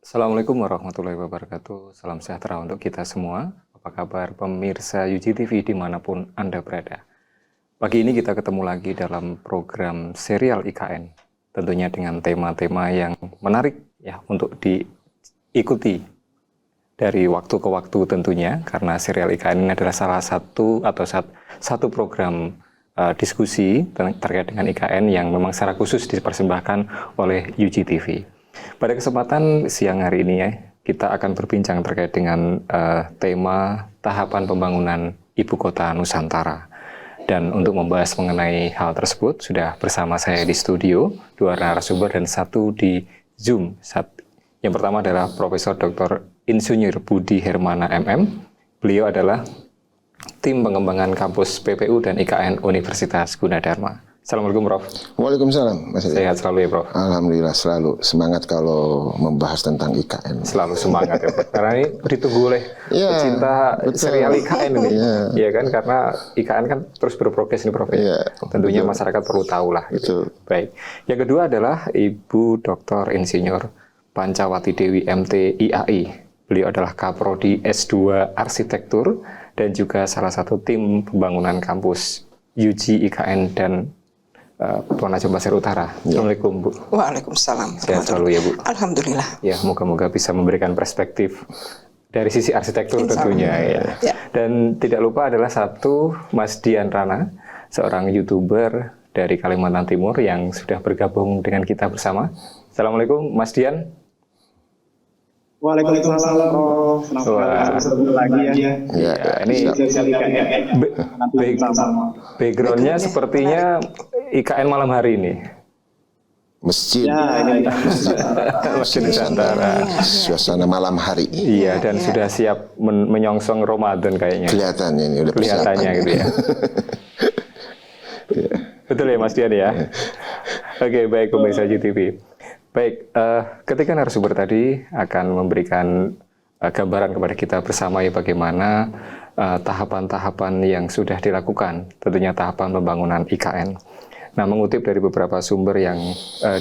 Assalamualaikum warahmatullahi wabarakatuh. Salam sejahtera untuk kita semua. Apa kabar pemirsa UG TV dimanapun Anda berada. Pagi ini kita ketemu lagi dalam program serial IKN. Tentunya dengan tema-tema yang menarik ya untuk diikuti dari waktu ke waktu tentunya. Karena serial IKN ini adalah salah satu atau satu program diskusi terkait dengan IKN yang memang secara khusus dipersembahkan oleh UG TV. Pada kesempatan siang hari ini ya, kita akan berbincang terkait dengan tema tahapan pembangunan Ibu Kota Nusantara. Dan untuk membahas mengenai hal tersebut, sudah bersama saya di studio, 2 narasumber dan 1 di Zoom. Yang pertama adalah Profesor Dr. Insinyur Budi Hermana MM. Beliau adalah tim pengembangan kampus PPU dan IKN Universitas Gunadarma. Assalamualaikum Prof. Waalaikumsalam. Sehat selalu ya Prof. Alhamdulillah selalu semangat kalau membahas tentang IKN. Selalu semangat ya Prof. Karena ini ditunggu oleh pecinta serial IKN ini. Iya kan, karena IKN kan terus berprogres ini Prof. Tentunya masyarakat perlu tahu lah. Gitu. Baik. Yang kedua adalah Ibu Dr. Insinyur Pancawati Dewi MT IAI. Beliau adalah Kaprodi S2 Arsitektur dan juga salah satu tim pembangunan kampus UG IKN dan Penajam Pasir Utara. Assalamualaikum Bu. Waalaikumsalam. Sehat selalu ya Bu. Alhamdulillah. Ya, moga-moga bisa memberikan perspektif dari sisi arsitektur tentunya ya. Dan tidak lupa adalah satu Mas Dian Rana, seorang YouTuber dari Kalimantan Timur yang sudah bergabung dengan kita bersama. Assalamualaikum Mas Dian. Waalaikumsalam. Selamat lagi ya. Ini backgroundnya sepertinya IKN malam hari ini. Masjid. Masjid Nusantara. Suasana malam hari. Iya, dan sudah siap menyongsong Ramadan kayaknya. Kelihatan ini udah kelihatannya gitu ya. Betul ya Mas Dian ya. Oke, baik pemirsa GTV. Baik, ketika narasumber tadi akan memberikan gambaran kepada kita bersama ya bagaimana tahapan-tahapan yang sudah dilakukan, tentunya tahapan pembangunan IKN. Nah, mengutip dari beberapa sumber yang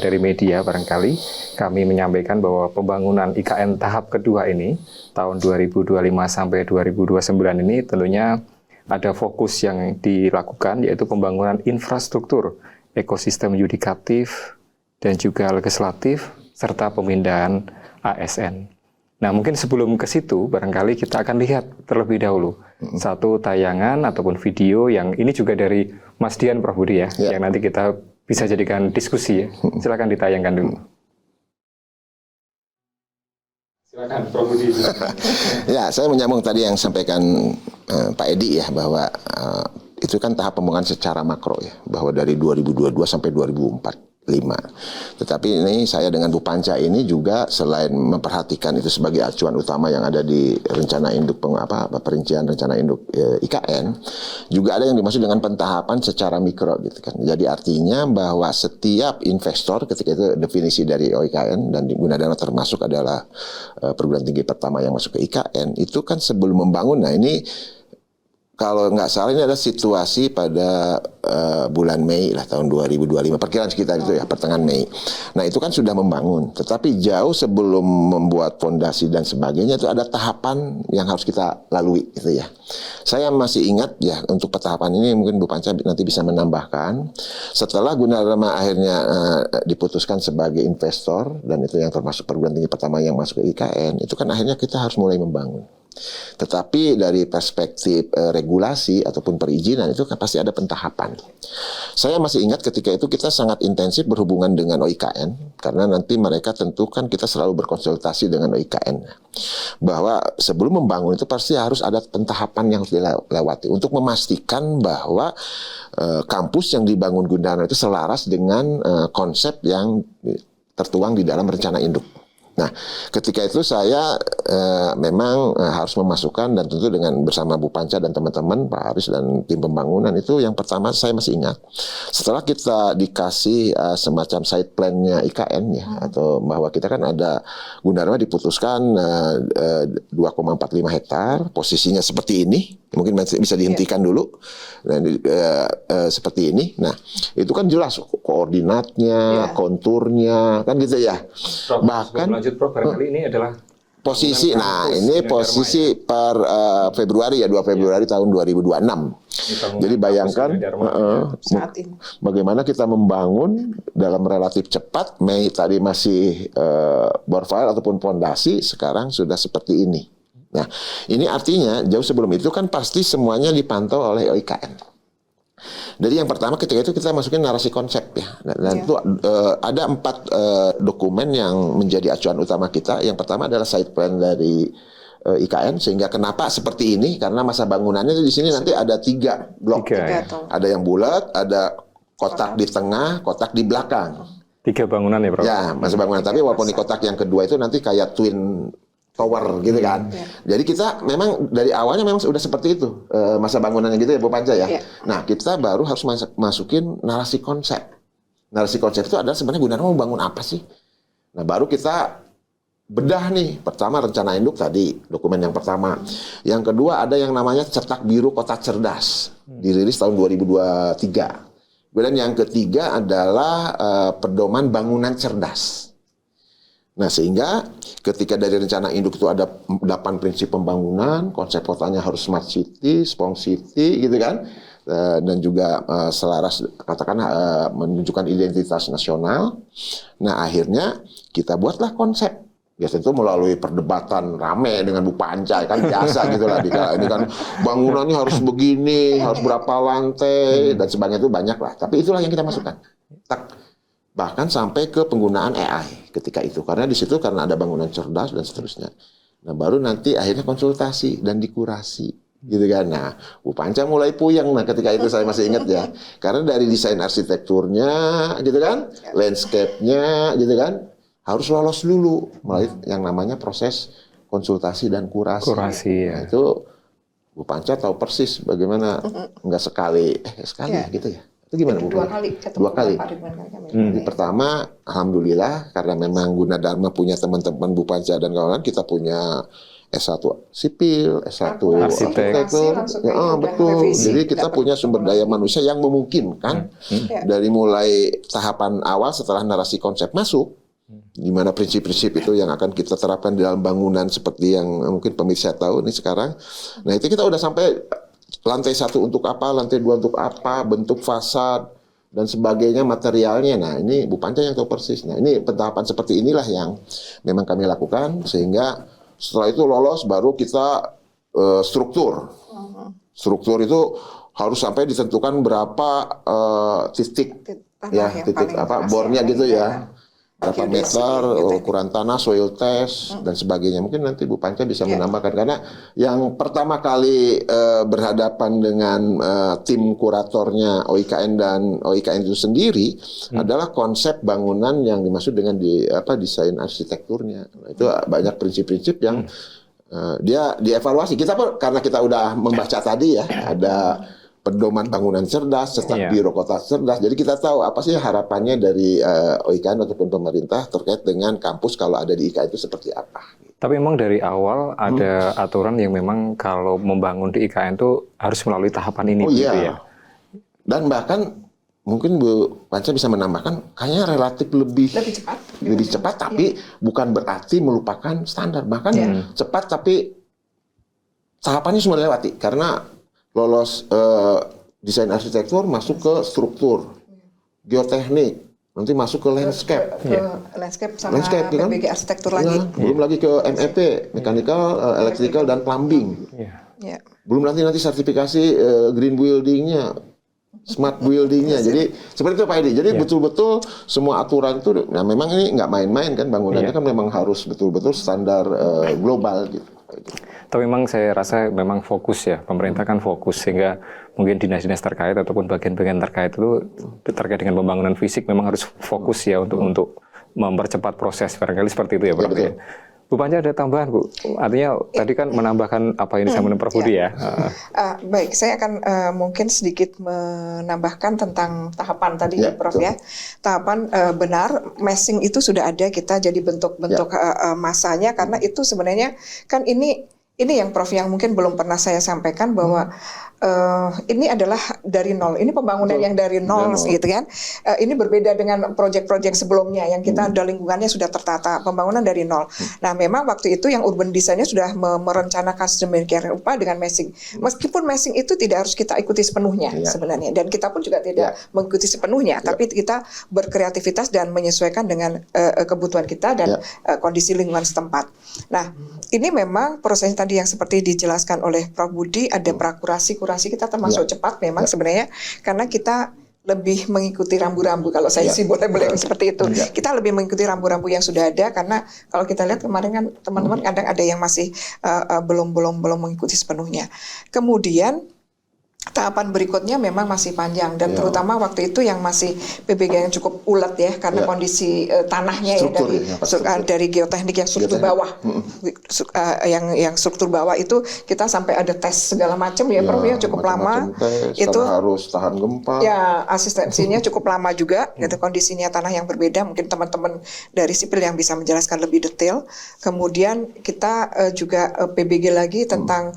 dari media barangkali, kami menyampaikan bahwa pembangunan IKN tahap kedua ini, tahun 2025 sampai 2029 ini tentunya ada fokus yang dilakukan, yaitu pembangunan infrastruktur, ekosistem yudikatif, dan juga legislatif, serta pemindahan ASN. Nah, mungkin sebelum ke situ, barangkali kita akan lihat terlebih dahulu satu tayangan ataupun video yang ini juga dari Mas Dian Prof Budi ya, yang nanti kita bisa jadikan diskusi ya. Silakan ditayangkan dulu. Silakan Prof Budi. Ya, saya menyambung tadi yang sampaikan Pak Edi ya, bahwa itu kan tahap pembangunan secara makro ya, bahwa dari 2022 sampai 2045. Tetapi ini saya dengan Bu Panca ini juga selain memperhatikan itu sebagai acuan utama yang ada di rencana induk perincian rencana induk IKN, juga ada yang dimaksud dengan pentahapan secara mikro gitu kan. Jadi artinya bahwa setiap investor ketika itu definisi dari OIKN dan di Gunadarma termasuk adalah perguruan tinggi pertama yang masuk ke IKN, itu kan sebelum membangun. Nah, ini kalau nggak salah ini ada situasi pada bulan Mei lah tahun 2025, perkiraan sekitar itu ya, pertengahan Mei. Nah, itu kan sudah membangun, tetapi jauh sebelum membuat fondasi dan sebagainya itu ada tahapan yang harus kita lalui gitu ya. Saya masih ingat ya, untuk tahapan ini mungkin Bu Panca nanti bisa menambahkan. Setelah Gunadarma akhirnya diputuskan sebagai investor, dan itu yang termasuk perguruan tinggi pertama yang masuk ke IKN, itu kan akhirnya kita harus mulai membangun. Tetapi dari perspektif regulasi ataupun perizinan itu kan pasti ada pentahapan. Saya masih ingat ketika itu kita sangat intensif berhubungan dengan OIKN, karena nanti mereka tentu kan kita selalu berkonsultasi dengan OIKN bahwa sebelum membangun itu pasti harus ada pentahapan yang harus dilewati untuk memastikan bahwa kampus yang dibangun Gunadarma itu selaras dengan konsep yang tertuang di dalam rencana induk. Nah, ketika itu saya memang harus memasukkan, dan tentu dengan bersama Bu Panca dan teman-teman, Pak Haris dan tim pembangunan, itu yang pertama saya masih ingat. Setelah kita dikasih semacam site plan-nya IKN ya, atau bahwa kita kan ada Gunadarma diputuskan 2,45 hektar, posisinya seperti ini, mungkin bisa dihentikan dulu. Nah, seperti ini. Nah, itu kan jelas koordinatnya, konturnya, kan gitu ya. Bahkan lanjut Prof, barangkali ini adalah posisi. Nah, kampus ini Gunadarma, posisi per Februari ya, 2 Februari tahun 2026. Jadi bayangkan saat ini. bagaimana kita membangun dalam relatif cepat. Mei tadi masih bor file ataupun fondasi, sekarang sudah seperti ini. Nah, ini artinya jauh sebelum itu kan pasti semuanya dipantau oleh OIKN. Jadi yang pertama ketika itu kita masukin narasi konsep ya. Dan itu ada 4 dokumen yang menjadi acuan utama kita. Yang pertama adalah site plan dari IKN, sehingga kenapa seperti ini, karena masa bangunannya di sini nanti ada 3 blok. Ada yang bulat, ada kotak di tengah, kotak di belakang. 3 bangunan ya Prof? Ya, masa bangunan. Tapi walaupun di kotak yang kedua itu nanti kayak twin tower gitu kan. Jadi kita memang dari awalnya memang sudah seperti itu masa bangunannya gitu ya Bu Panca ya. Nah, kita baru harus masukin narasi konsep. Narasi konsep itu adalah sebenarnya Gunadarma mau bangun apa sih? Nah, baru kita bedah nih. Pertama rencana induk tadi, dokumen yang pertama. Yang kedua ada yang namanya cetak biru kota cerdas. Dirilis tahun 2023. Kemudian yang ketiga adalah pedoman bangunan cerdas. Nah, sehingga ketika dari rencana induk itu ada 8 prinsip pembangunan, konsep kotanya harus smart city, strong city gitu kan. Dan juga selaras katakanlah menunjukkan identitas nasional. Nah, akhirnya kita buatlah konsep. Biasanya itu melalui perdebatan rame dengan Bu Panca, kan biasa gitu lah. Ini kan bangunannya harus begini, harus berapa lantai, dan sebagainya itu banyak lah. Tapi itulah yang kita masukkan. Bahkan sampai ke penggunaan AI ketika itu. Karena di situ karena ada bangunan cerdas dan seterusnya. Nah, baru nanti akhirnya konsultasi dan dikurasi. Gitu kan. Nah, Bu Panca mulai puyeng. Nah, ketika itu saya masih ingat ya. Karena dari desain arsitekturnya, gitu kan, landscape-nya, gitu kan, harus lolos dulu melalui yang namanya proses konsultasi dan kurasi. Kurasi ya. Nah, itu Bu Panca tahu persis bagaimana enggak sekali gitu ya. Itu gimana Bu? 2 kali ketemu 2 kali. Pak Ridwan kami. Jadi pertama, alhamdulillah karena memang Gunadarma punya teman-teman Bu Panca dan kawan-kawan, kita punya S1 sipil, S1 arsitektur. Betul. Jadi kita punya sumber daya manusia yang memungkinkan dari mulai tahapan awal setelah narasi konsep masuk, di mana prinsip-prinsip itu yang akan kita terapkan di dalam bangunan seperti yang mungkin pemirsa tahu ini sekarang. Nah, itu kita udah sampai lantai 1 untuk apa, lantai 2 untuk apa, bentuk fasad dan sebagainya, materialnya. Nah, ini Bu Panca yang tahu persis. Nah, ini tahapan seperti inilah yang memang kami lakukan, sehingga setelah itu lolos baru kita struktur. Struktur itu harus sampai ditentukan berapa titik bornya gitu ya. Berapa meter, ukuran tanah, soil test, dan sebagainya. Mungkin nanti Bu Panca bisa menambahkan. Karena yang pertama kali berhadapan dengan tim kuratornya OIKN dan OIKN itu sendiri adalah konsep bangunan yang dimaksud dengan desain arsitekturnya. Nah, itu banyak prinsip-prinsip yang dia dievaluasi. Kita pun karena kita udah membaca tadi ya, ada pedoman bangunan cerdas, cetak biru kota cerdas. Jadi kita tahu apa sih harapannya dari OIKN ataupun pemerintah terkait dengan kampus kalau ada di IKN itu seperti apa. Tapi memang dari awal ada aturan yang memang kalau membangun di IKN itu harus melalui tahapan ini. Gitu ya. Dan bahkan mungkin Bu Panca bisa menambahkan, kayaknya relatif lebih cepat, tapi bukan berarti melupakan standar. Bahkan cepat tapi tahapannya semua dilewati karena lolos desain arsitektur, masuk ke struktur, geoteknik, nanti masuk ke landscape. Landscape sama PBG arsitektur lagi. Belum lagi ke MEP, mechanical, electrical, dan plumbing. Belum nanti sertifikasi green building-nya, smart building-nya. Jadi seperti itu Pak Edi. Jadi betul-betul semua aturan itu, nah memang ini nggak main-main kan, bangunannya kan memang harus betul-betul standar global gitu. Tapi memang saya rasa memang fokus ya, pemerintah kan fokus sehingga mungkin dinas-dinas terkait ataupun bagian-bagian terkait itu terkait dengan pembangunan fisik memang harus fokus ya untuk mempercepat proses, barangkali seperti itu ya Prof. Ya. Bu Panca ada tambahan Bu? Artinya tadi kan menambahkan apa yang disampaikan Prof Budi ya. Baik, saya akan mungkin sedikit menambahkan tentang tahapan tadi Prof ya. Tahapan benar, massing itu sudah ada, kita jadi bentuk-bentuk masanya karena itu sebenarnya kan ini ini yang Prof yang mungkin belum pernah saya sampaikan bahwa ini adalah dari nol. Ini pembangunan yang dari nol, gitu kan. Ini berbeda dengan proyek-proyek sebelumnya yang kita ada lingkungannya sudah tertata. Pembangunan dari nol. Nah, memang waktu itu yang urban design-nya sudah merencanakan sedemikian rupa dengan matching. Meskipun matching itu tidak harus kita ikuti sepenuhnya sebenarnya, dan kita pun juga tidak mengikuti sepenuhnya, tapi kita berkreativitas dan menyesuaikan dengan kebutuhan kita dan kondisi lingkungan setempat. Nah, ini memang prosesnya tadi yang seperti dijelaskan oleh Prof Budi, ada prakurasi kita termasuk cepat memang sebenarnya, karena kita lebih mengikuti rambu-rambu. Kalau saya sih boleh seperti itu. Kita lebih mengikuti rambu-rambu yang sudah ada, karena kalau kita lihat kemarin kan teman-teman kadang ada yang masih belum mengikuti sepenuhnya. Kemudian tahapan berikutnya memang masih panjang, dan terutama waktu itu yang masih PBG yang cukup ulet ya, karena kondisi tanahnya struktur, dari geoteknik yang struktur bawah, yang struktur bawah itu kita sampai ada tes segala macam ya, Prof ya, cukup lama. Itu harus tahan gempa. Ya, asistensinya cukup lama juga, gitu, kondisinya tanah yang berbeda. Mungkin teman-teman dari sipil yang bisa menjelaskan lebih detail. Kemudian kita juga PBG lagi tentang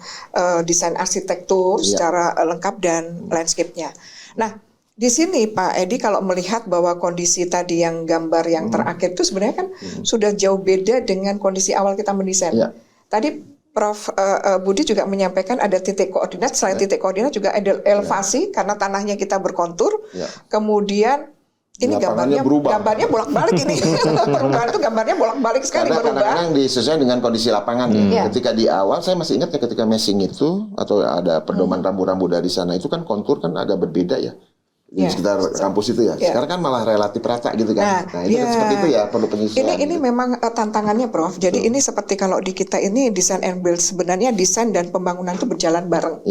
desain arsitektur secara lengkap dan landscape-nya. Nah, di sini Pak Edi kalau melihat bahwa kondisi tadi yang gambar yang terakhir itu sebenarnya kan sudah jauh beda dengan kondisi awal kita mendesain. Tadi Prof Budi juga menyampaikan ada titik koordinat, selain titik koordinat juga ada elevasi karena tanahnya kita berkontur. Kemudian ini gambarnya bolak-balik ini. Perubahan itu gambarnya bolak-balik sekali berubah. Kadang-kadang disesuaikan dengan kondisi lapangan ya. Ketika di awal saya masih ingat ya, ketika meshing itu atau ada pedoman rambu-rambu dari sana itu kan kontur kan agak berbeda ya. Di sekitar kampus itu ya. Sekarang kan malah relatif rata gitu kan. Nah, ini kan seperti itu ya, perlu penyesuaian. Ini memang tantangannya Prof. Jadi ini seperti kalau di kita ini design and build, sebenarnya desain dan pembangunan itu berjalan bareng.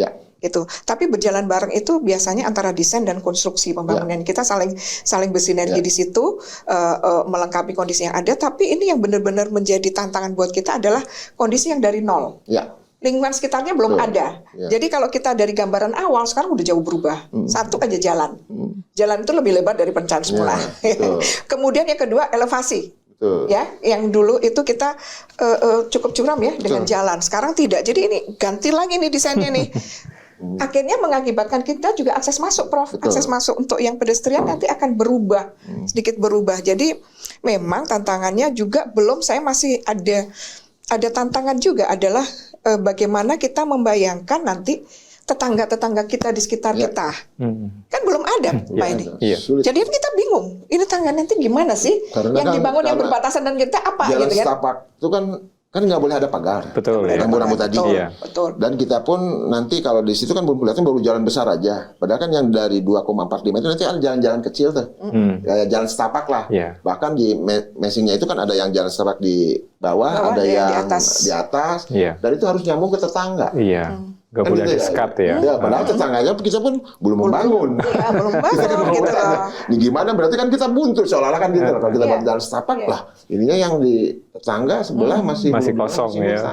Gitu. Tapi berjalan bareng itu biasanya antara desain dan konstruksi pembangunan. Kita saling bersinergi di situ, melengkapi kondisi yang ada. Tapi ini yang benar-benar menjadi tantangan buat kita adalah kondisi yang dari nol. Lingkungan sekitarnya belum ada. Jadi kalau kita dari gambaran awal sekarang udah jauh berubah. Satu aja jalan. Jalan itu lebih lebar dari perencanaan semula. Kemudian yang kedua elevasi. Ya, yang dulu itu kita cukup curam ya dengan jalan. Sekarang tidak. Jadi ini ganti lagi nih desainnya nih. Akhirnya mengakibatkan kita juga akses masuk, Prof. Akses masuk untuk yang pedestrian nanti akan berubah, sedikit berubah. Jadi memang tantangannya juga saya masih ada tantangan juga adalah bagaimana kita membayangkan nanti tetangga-tetangga kita di sekitar kita. Kan belum ada, Pak Edi. Jadi kita bingung, ini tangga nanti gimana sih? Karena yang dibangun yang berbatasan dan kita apa? Jalan gitu kan? setapak itu kan nggak boleh ada pagar. Rambu-rambu tadi. Betul. Dan kita pun nanti kalau di situ kan belum kelihatan, baru jalan besar aja. Padahal kan yang dari 2,45 itu nanti ada jalan-jalan kecil tuh. Ya, jalan setapak lah. Bahkan di meshingnya itu kan ada yang jalan setapak di bawah, ada yang di atas. Dan itu harus nyambung ke tetangga. Gak boleh ada sekat ya. Padahal tetangganya kita pun belum membangun. Belum bangun gitu. Ini gimana berarti kan kita buntu seolah-olah kan gitu. Kalau kita bangun jalan setapak lah, ininya yang di tetangga sebelah masih kosong ya.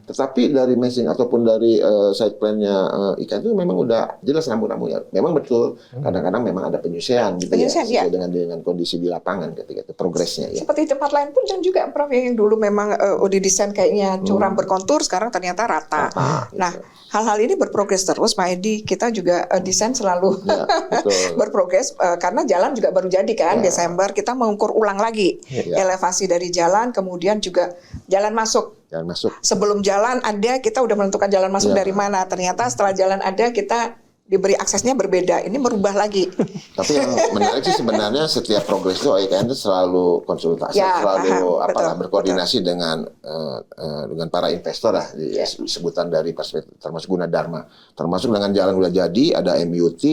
Tetapi dari meshing ataupun dari site plan-nya IKN itu memang udah jelas rambu-rambunya. Memang betul. Kadang-kadang memang ada penyusian gitu ya, dengan kondisi di lapangan ketika itu progresnya ya. Seperti tempat lain pun dan juga Prof yang dulu memang udah desain kayaknya curam berkontur, sekarang ternyata rata. Nah, hal-hal ini berprogres terus, Pak Edi. Kita juga desain selalu berprogres karena jalan juga baru jadi kan. Desember kita mengukur ulang lagi elevasi dari jalan, kemudian juga jalan masuk. Sebelum jalan ada, kita udah menentukan jalan masuk dari mana. Ternyata setelah jalan ada, kita diberi aksesnya berbeda. Ini merubah lagi. Tapi yang menarik sih sebenarnya setiap progres itu IKN itu selalu konsultasi, selalu berkoordinasi dengan para investor lah, sebutan dari perspektif termasuk Gunadarma, termasuk dengan jalan udah jadi, ada MUT,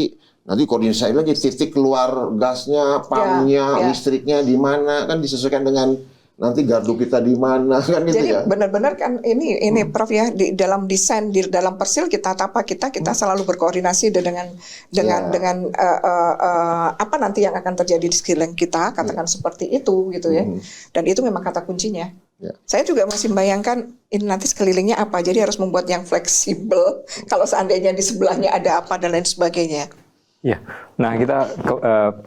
nanti koordinasi lagi titik keluar gasnya, pumpnya, listriknya di mana, kan disesuaikan dengan nanti gardu kita di mana kan gitu. Jadi benar-benar kan ini Prof ya, di dalam desain, di dalam persil kita selalu berkoordinasi dengan apa nanti yang akan terjadi di sekeliling kita, katakan seperti itu gitu ya. Dan itu memang kata kuncinya. Saya juga masih membayangkan ini nanti sekelilingnya apa, jadi harus membuat yang fleksibel kalau seandainya di sebelahnya ada apa dan lain sebagainya. Ya, nah kita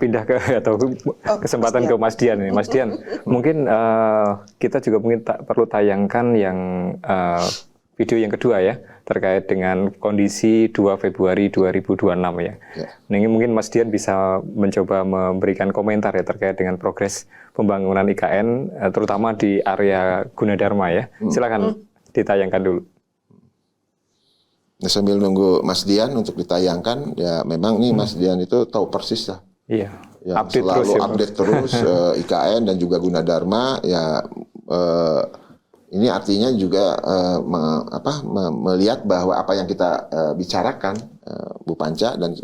pindah ke kesempatan ke Mas Dian nih. Mas Dian, mungkin kita juga perlu tayangkan yang video yang kedua ya, terkait dengan kondisi 2 Februari 2026 ya. Nah, ini mungkin Mas Dian bisa mencoba memberikan komentar ya terkait dengan progres pembangunan IKN, terutama di area Gunadarma ya. Silakan ditayangkan dulu. Nah, sambil nunggu Mas Dian untuk ditayangkan, ya memang nih Mas Dian itu tahu persis lah. Iya. Ya, Update selalu terus ya, update terus IKN dan juga Gunadarma ya. Ini artinya juga melihat bahwa apa yang kita bicarakan Bu Panca dan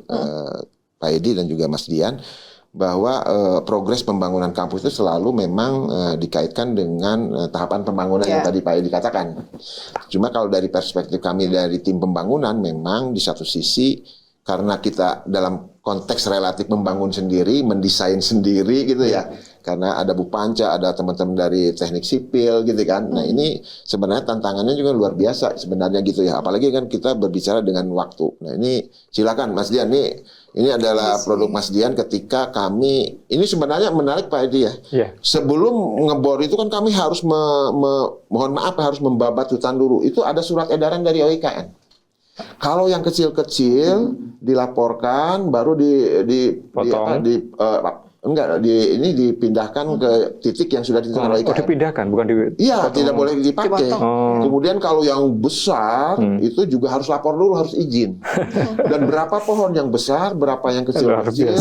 Pak Edi dan juga Mas Dian, bahwa progres pembangunan kampus itu selalu memang dikaitkan dengan tahapan pembangunan yang tadi Pak Edi katakan. Cuma kalau dari perspektif kami dari tim pembangunan, memang di satu sisi karena kita dalam konteks relatif membangun sendiri, mendesain sendiri gitu ya. Karena ada Bu Panca, ada teman-teman dari teknik sipil gitu kan. Nah ini sebenarnya tantangannya juga luar biasa sebenarnya gitu ya. Apalagi kan kita berbicara dengan waktu. Nah ini silakan Mas Dian, ini adalah produk Mas Dian ketika kami, ini sebenarnya menarik Pak Edi ya. Sebelum ngebor itu kan kami harus mohon maaf harus membabat hutan dulu. Itu ada surat edaran dari OIKN. Kalau yang kecil-kecil dilaporkan, baru ini dipindahkan ke titik yang sudah ditentukan oleh IKN. Oh, dipindahkan, bukan Iya, tidak boleh dipakai. Kemudian kalau yang besar itu juga harus lapor dulu, harus izin. Dan berapa pohon yang besar, berapa yang kecil-kecil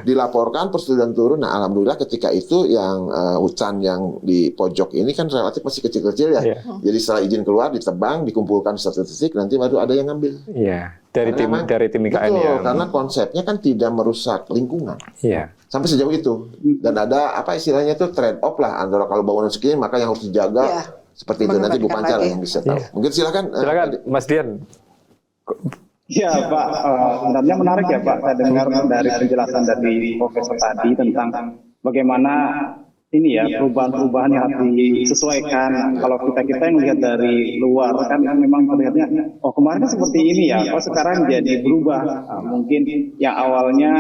dilaporkan, persetujuan turun. Nah, alhamdulillah ketika itu yang hutan yang di pojok ini kan relatif masih kecil-kecil ya. Jadi setelah izin keluar, ditebang, dikumpulkan satu titik, nanti baru ada yang ngambil. Iya. Dari tim IKN ya. Karena konsepnya kan tidak merusak lingkungan. Iya. Sampai sejauh itu. Dan ada apa istilahnya itu trade off lah antara kalau bangunan segini maka yang harus dijaga seperti itu. Nanti Bu Panca yang bisa tahu. Mungkin silakan Mas Dian. Ya Pak, sebenarnya menarik ya Pak, saya dengar dari penjelasan dari Profesor tadi tentang bagaimana ini ya perubahan-perubahan yang harus disesuaikan. Kalau kita yang melihat dari luar kan memang terlihatnya oh kemarin kan seperti ini ya, kok sekarang jadi berubah. Mungkin yang awalnya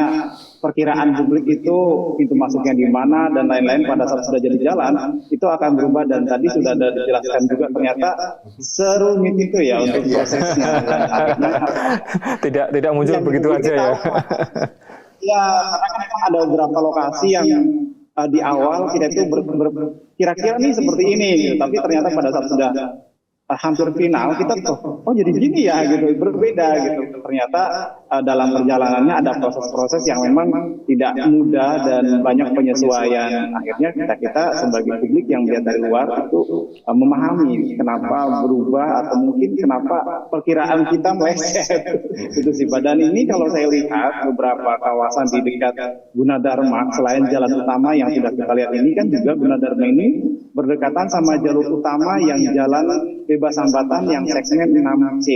perkiraan publik itu pintu masuknya di mana dan lain-lain, pada saat sudah jadi jalan itu akan berubah, dan tadi sudah ada dijelaskan juga ternyata serumit itu ya untuk prosesnya. Tidak muncul begitu aja ya. Ya, karena kan ada beberapa lokasi yang di awal kita itu kira-kira nih seperti ini, gitu. Tapi ternyata pada saat sudah hampir final kita tuh oh jadi gini ya gitu, berbeda gitu. Ternyata dalam perjalanannya ada proses-proses yang memang tidak mudah dan banyak penyesuaian. Akhirnya kita sebagai publik yang melihat dari luar itu memahami kenapa berubah atau mungkin kenapa perkiraan kita meleset. Itu sih. Badan ini kalau saya lihat beberapa kawasan di dekat Gunadarma selain jalan utama yang sudah kita lihat ini kan juga Gunadarma ini berdekatan sama jalur utama yang jalan bebas hambatan yang segmen 6C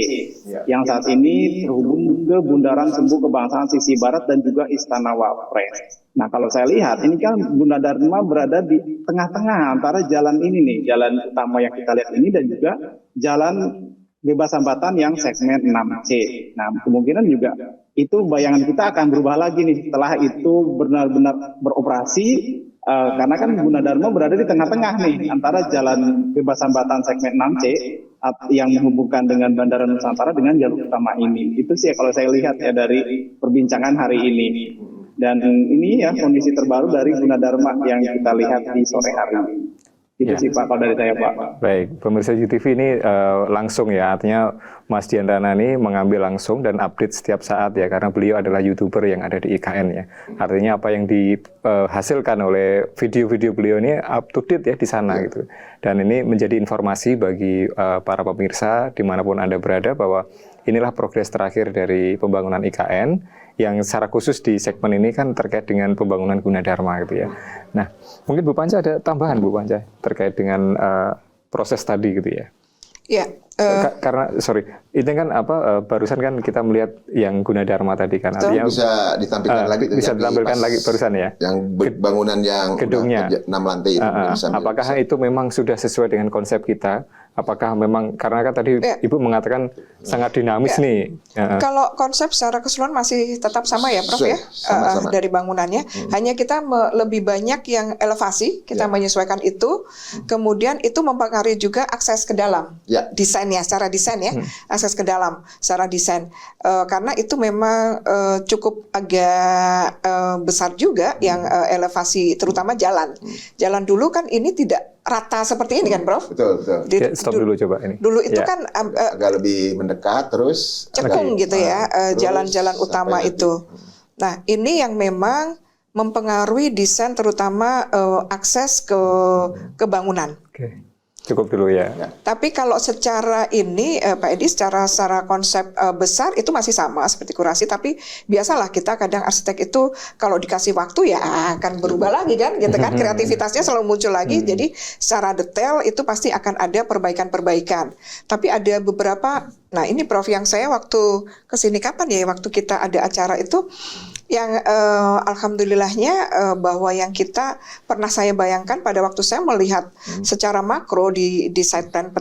yang saat ini terhubung ke Bundaran Sembu Kebangsaan sisi barat dan juga Istana Wapres. Nah kalau saya lihat ini kan Gunadarma berada di tengah-tengah antara jalan ini nih, jalan utama yang kita lihat ini dan juga jalan bebas hambatan yang segmen 6C. Nah kemungkinan juga itu bayangan kita akan berubah lagi nih setelah itu benar-benar beroperasi. Karena kan Gunadarma berada di tengah-tengah nih antara jalan bebas hambatan segmen 6C yang menghubungkan dengan Bandara Nusantara dengan jalur utama ini. Itu sih ya kalau saya lihat ya dari perbincangan hari ini. Dan ini ya kondisi terbaru dari Gunadarma yang kita lihat di sore hari ini. Itu sih Pak kalau dari saya Pak. Baik, pemirsa UTV ini langsung ya, artinya Mas Dian Ranani mengambil langsung dan update setiap saat ya, karena beliau adalah YouTuber yang ada di IKN ya. Artinya apa yang dihasilkan oleh video-video beliau ini up to date ya di sana gitu. Dan ini menjadi informasi bagi para pemirsa dimanapun Anda berada bahwa inilah progres terakhir dari pembangunan IKN yang secara khusus di segmen ini kan terkait dengan pembangunan Gunadarma gitu ya. Nah, mungkin Bu Panca ada tambahan Bu Panca terkait dengan proses tadi gitu ya. Ya. Karena itu kan barusan kan kita melihat yang Gunadarma tadi kan, artinya bisa ditampilkan lagi. Bisa ditampilkan lagi barusan ya. Yang bangunan yang gedungnya 6 lantai itu. Apakah itu memang sudah sesuai dengan konsep kita? Apakah memang karena kan tadi Ibu mengatakan sangat dinamis nih. Kalau konsep secara keseluruhan masih tetap sama ya, Prof ya, Sama-sama. dari bangunannya. Hanya kita lebih banyak yang elevasi, kita menyesuaikan itu. Kemudian itu mempengaruhi juga akses ke dalam, desainnya, secara desain ya, akses ke dalam, secara desain. Karena itu memang cukup agak besar juga yang elevasi, terutama jalan. Jalan dulu kan ini tidak rata seperti ini kan, Prof? Betul. Ya, stop dulu coba ini. Dulu itu kan Agak lebih mendekat terus cekung gitu ya, jalan-jalan utama itu. Nah, ini yang memang mempengaruhi desain, terutama akses ke bangunan. Oke. Cukup dulu ya. Tapi kalau secara ini Pak Edi, secara konsep besar itu masih sama seperti kurasi, tapi biasalah kita kadang arsitek itu kalau dikasih waktu ya akan berubah lagi kan, gitu kan, kreativitasnya selalu muncul lagi. Jadi secara detail itu pasti akan ada perbaikan-perbaikan. Tapi ada beberapa, nah ini Prof yang saya waktu kesini kapan ya, waktu kita ada acara itu yang alhamdulillahnya bahwa yang kita pernah saya bayangkan pada waktu saya melihat secara makro di site plan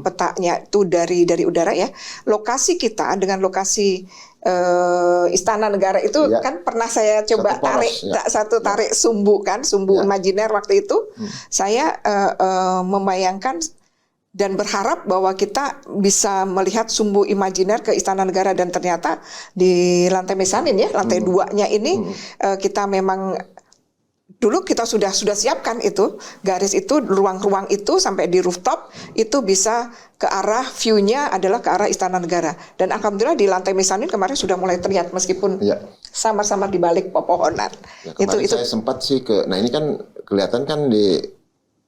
petanya itu dari udara ya, lokasi kita dengan lokasi Istana Negara itu kan pernah saya coba tarik sumbu imajiner waktu itu. Saya membayangkan dan berharap bahwa kita bisa melihat sumbu imajiner ke Istana Negara, dan ternyata di lantai mezanin ya, lantai 2-nya ini kita memang dulu kita sudah siapkan itu garis itu, ruang-ruang itu sampai di rooftop itu bisa ke arah view-nya adalah ke arah Istana Negara. Dan alhamdulillah di lantai mezanin kemarin sudah mulai terlihat meskipun samar-samar di balik pepohonan. Itu saya sempat sih nah ini kan kelihatan kan di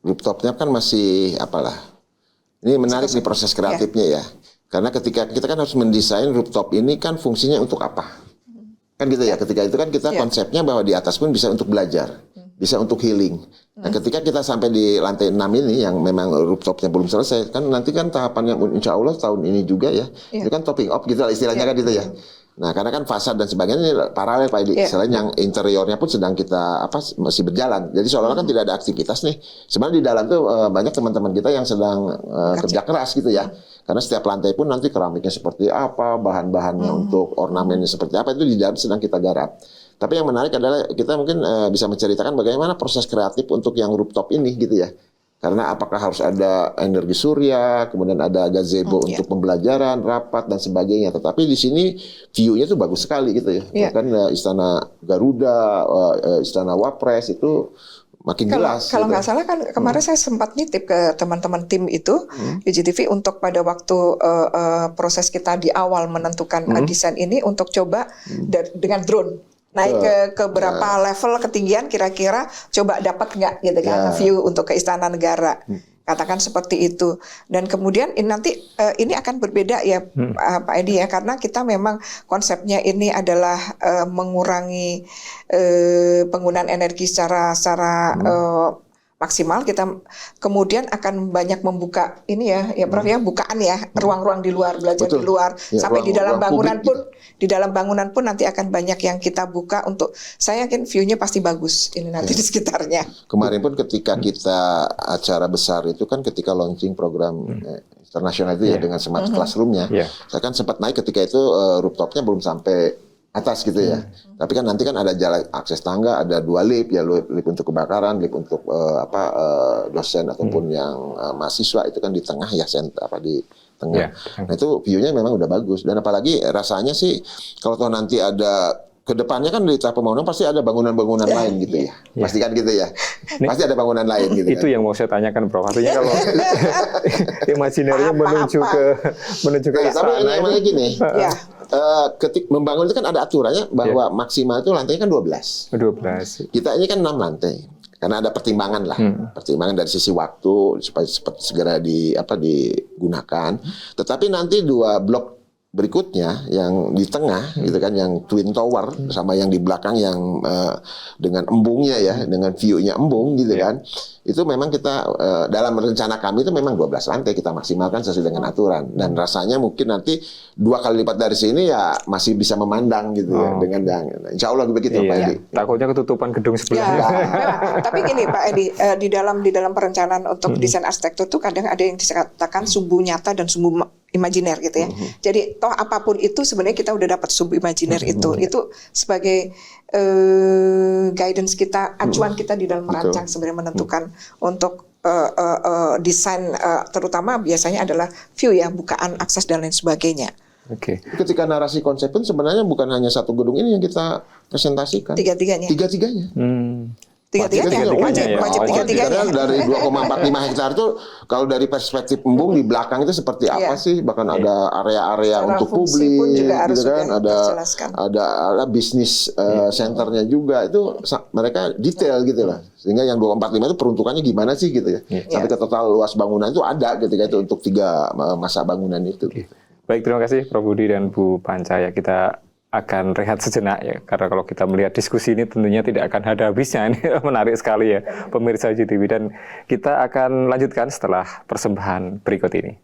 rooftopnya kan masih apalah. Ini menarik nih proses kreatifnya ya. Karena ketika kita kan harus mendesain rooftop ini kan fungsinya untuk apa? Kan gitu ya. Ketika itu kan kita konsepnya bahwa di atas pun bisa untuk belajar, bisa untuk healing. Nah, ketika kita sampai di lantai 6 ini yang memang rooftopnya belum selesai, kan nanti kan tahapannya insya Allah tahun ini juga ya. Itu kan topping up gitu lah istilahnya kan gitu ya. Nah, karena kan fasad dan sebagainya ini paralel Pak Edi. Selain yang interiornya pun sedang kita masih berjalan. Jadi seolah-olah kan tidak ada aktivitas nih. Sebenarnya di dalam tuh banyak teman-teman kita yang sedang kerja keras gitu ya. Karena setiap lantai pun nanti keramiknya seperti apa, bahan-bahannya untuk ornamennya seperti apa, itu di dalam sedang kita garap. Tapi yang menarik adalah kita mungkin bisa menceritakan bagaimana proses kreatif untuk yang rooftop ini gitu ya. Karena apakah harus ada energi surya, kemudian ada gazebo untuk pembelajaran, rapat dan sebagainya. Tetapi di sini view-nya tuh bagus sekali gitu ya. Bahkan Istana Garuda, Istana Wapres itu makin jelas. Kalau gitu. nggak salah kan kemarin saya sempat nitip ke teman-teman tim itu UGTV untuk pada waktu proses kita di awal menentukan desain ini untuk coba dengan drone. Naik ke berapa level ketinggian kira-kira coba dapat nggak gitu kan view untuk ke Istana Negara, katakan seperti itu. Dan kemudian nanti ini akan berbeda ya Pak Edi ya, karena kita memang konsepnya ini adalah mengurangi penggunaan energi secara maksimal. Kita kemudian akan banyak membuka ini ya Prof ya, bukaan ya, ruang-ruang di luar, belajar di luar, sampai di dalam bangunan pun di dalam bangunan pun nanti akan banyak yang kita buka untuk, saya yakin view-nya pasti bagus ini nanti di sekitarnya. Kemarin pun ketika kita acara besar itu kan ketika launching program internasional itu ya dengan Smart Classroom-nya, saya kan sempat naik ketika itu rooftopnya belum sampai atas gitu ya. Tapi kan nanti kan ada jalan akses tangga, ada 2 lift ya, lift untuk kebakaran, lift untuk dosen ataupun yang mahasiswa itu kan di tengah ya, di tengah. Nah itu view-nya memang udah bagus, dan apalagi rasanya sih kalau toh nanti ada ke depannya kan di tahap pembangunan pasti ada bangunan-bangunan lain gitu ya. Pasti kan gitu ya. Pasti ada bangunan lain gitu. Itu yang mau saya tanyakan Prof. Artinya kalau imajinernya menuju ke istana. Tapi ini gini. Ketika membangun itu kan ada aturannya bahwa maksimal itu lantainya kan 12. Kita ini kan 6 lantai. Karena ada pertimbangan lah, pertimbangan dari sisi waktu supaya segera digunakan. Tetapi nanti 2 blok berikutnya yang di tengah gitu kan, yang Twin Tower sama yang di belakang yang dengan embungnya ya, dengan view-nya embung gitu kan. Itu memang kita dalam rencana kami itu memang 12 lantai kita maksimalkan sesuai dengan aturan, dan rasanya mungkin nanti 2 kali lipat dari sini ya masih bisa memandang gitu ya dengan insya Allah begitu Pak Edi. Takutnya ketutupan gedung sebelah. Ya, memang. Tapi gini Pak Edi, di dalam perencanaan untuk desain arsitektur tuh kadang ada yang dikatakan sumbu nyata dan sumbu imajiner gitu ya. Jadi toh apapun itu sebenarnya kita udah dapat sumbu imajiner itu sebagai guidance kita, acuan kita di dalam merancang sebenarnya menentukan untuk desain, terutama biasanya adalah view ya, bukaan, akses dan lain sebagainya. Oke. Ketika narasi konsep pun sebenarnya bukan hanya satu gedung ini yang kita presentasikan. Tiga-tiganya. Tiga-tiganya. Tiga-tiganya wajib tiga-tiganya. Dari 2,45 hektar itu kalau dari perspektif embung di belakang itu seperti apa sih? Bahkan ada area-area Secara untuk fungsi pun publik juga harus gitu kan, dijelaskan. ada bisnis centernya juga, itu mereka detail gitu lah. Sehingga yang 2,45 itu peruntukannya gimana sih gitu ya. Sampai ke total luas bangunan itu ada ketika itu untuk 3 masa bangunan itu. Baik, terima kasih Prof Budi dan Bu Panca ya. Kita akan rehat sejenak ya, karena kalau kita melihat diskusi ini tentunya tidak akan ada habisnya. Ini menarik sekali ya pemirsa UJTV, dan kita akan lanjutkan setelah persembahan berikut ini.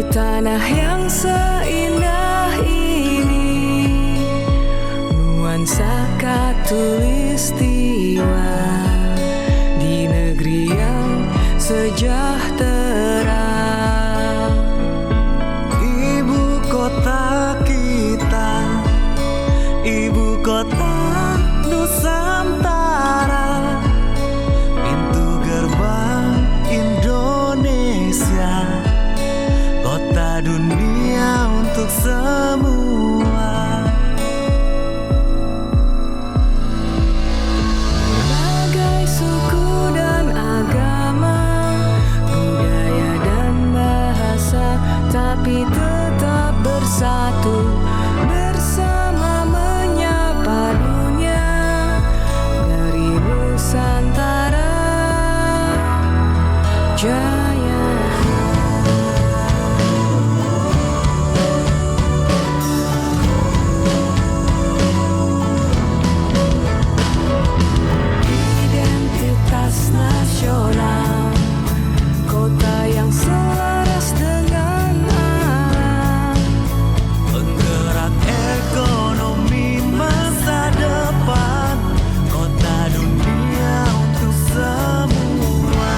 Tanah yang seindah ini, nuansa khatulistiwa di negeri yang sejahtera. Ibu kota kita, ibu kota Nusantara, pintu gerbang Indonesia, kota dunia untuk semua. Berbagai suku dan agama, budaya dan bahasa, tapi tetap bersatu, bersama menyapa dunia dari Nusantara Jaya. Nasional, kota yang selaras dengan alam, penggerak ekonomi masa depan, kota dunia untuk semua.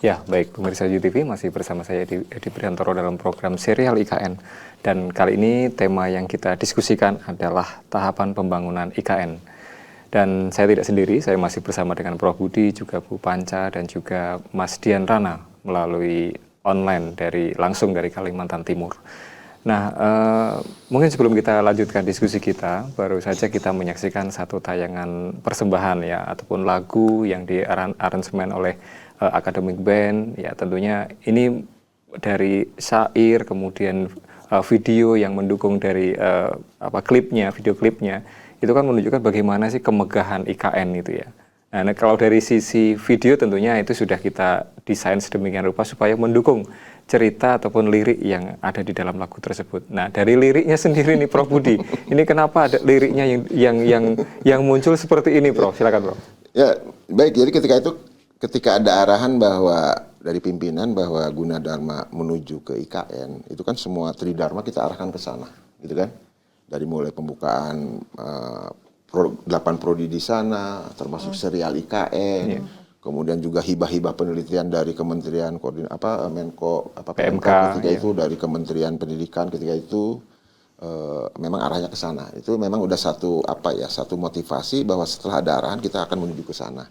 Ya, baik pemirsa UTV, masih bersama saya Edi Priantoro dalam program serial IKN. Dan kali ini tema yang kita diskusikan adalah tahapan pembangunan IKN. Dan saya tidak sendiri, saya masih bersama dengan Prof. Budi, juga Bu Panca, dan juga Mas Dian Rana melalui online langsung dari Kalimantan Timur. Nah, mungkin sebelum kita lanjutkan diskusi kita, baru saja kita menyaksikan satu tayangan persembahan ya, ataupun lagu yang di-aransemen oleh Academic Band. Ya, tentunya ini dari syair, kemudian video yang mendukung dari video klipnya, itu kan menunjukkan bagaimana sih kemegahan IKN itu ya. Nah, kalau dari sisi video tentunya itu sudah kita desain sedemikian rupa supaya mendukung cerita ataupun lirik yang ada di dalam lagu tersebut. Nah, dari liriknya sendiri nih Prof. Budi, ini kenapa ada liriknya yang muncul seperti ini, Prof? Silakan, Prof. Ya, baik. Jadi ketika ada arahan bahwa dari pimpinan bahwa Gunadarma menuju ke IKN, itu kan semua Tridharma kita arahkan ke sana, gitu kan? Dari mulai pembukaan 8 prodi di sana, termasuk serial IKN, kemudian juga hibah-hibah penelitian dari Kementerian Menko PMK ketika itu, dari Kementerian Pendidikan ketika itu, memang arahnya ke sana. Itu memang udah satu motivasi bahwa setelah ada arahan kita akan menuju ke sana.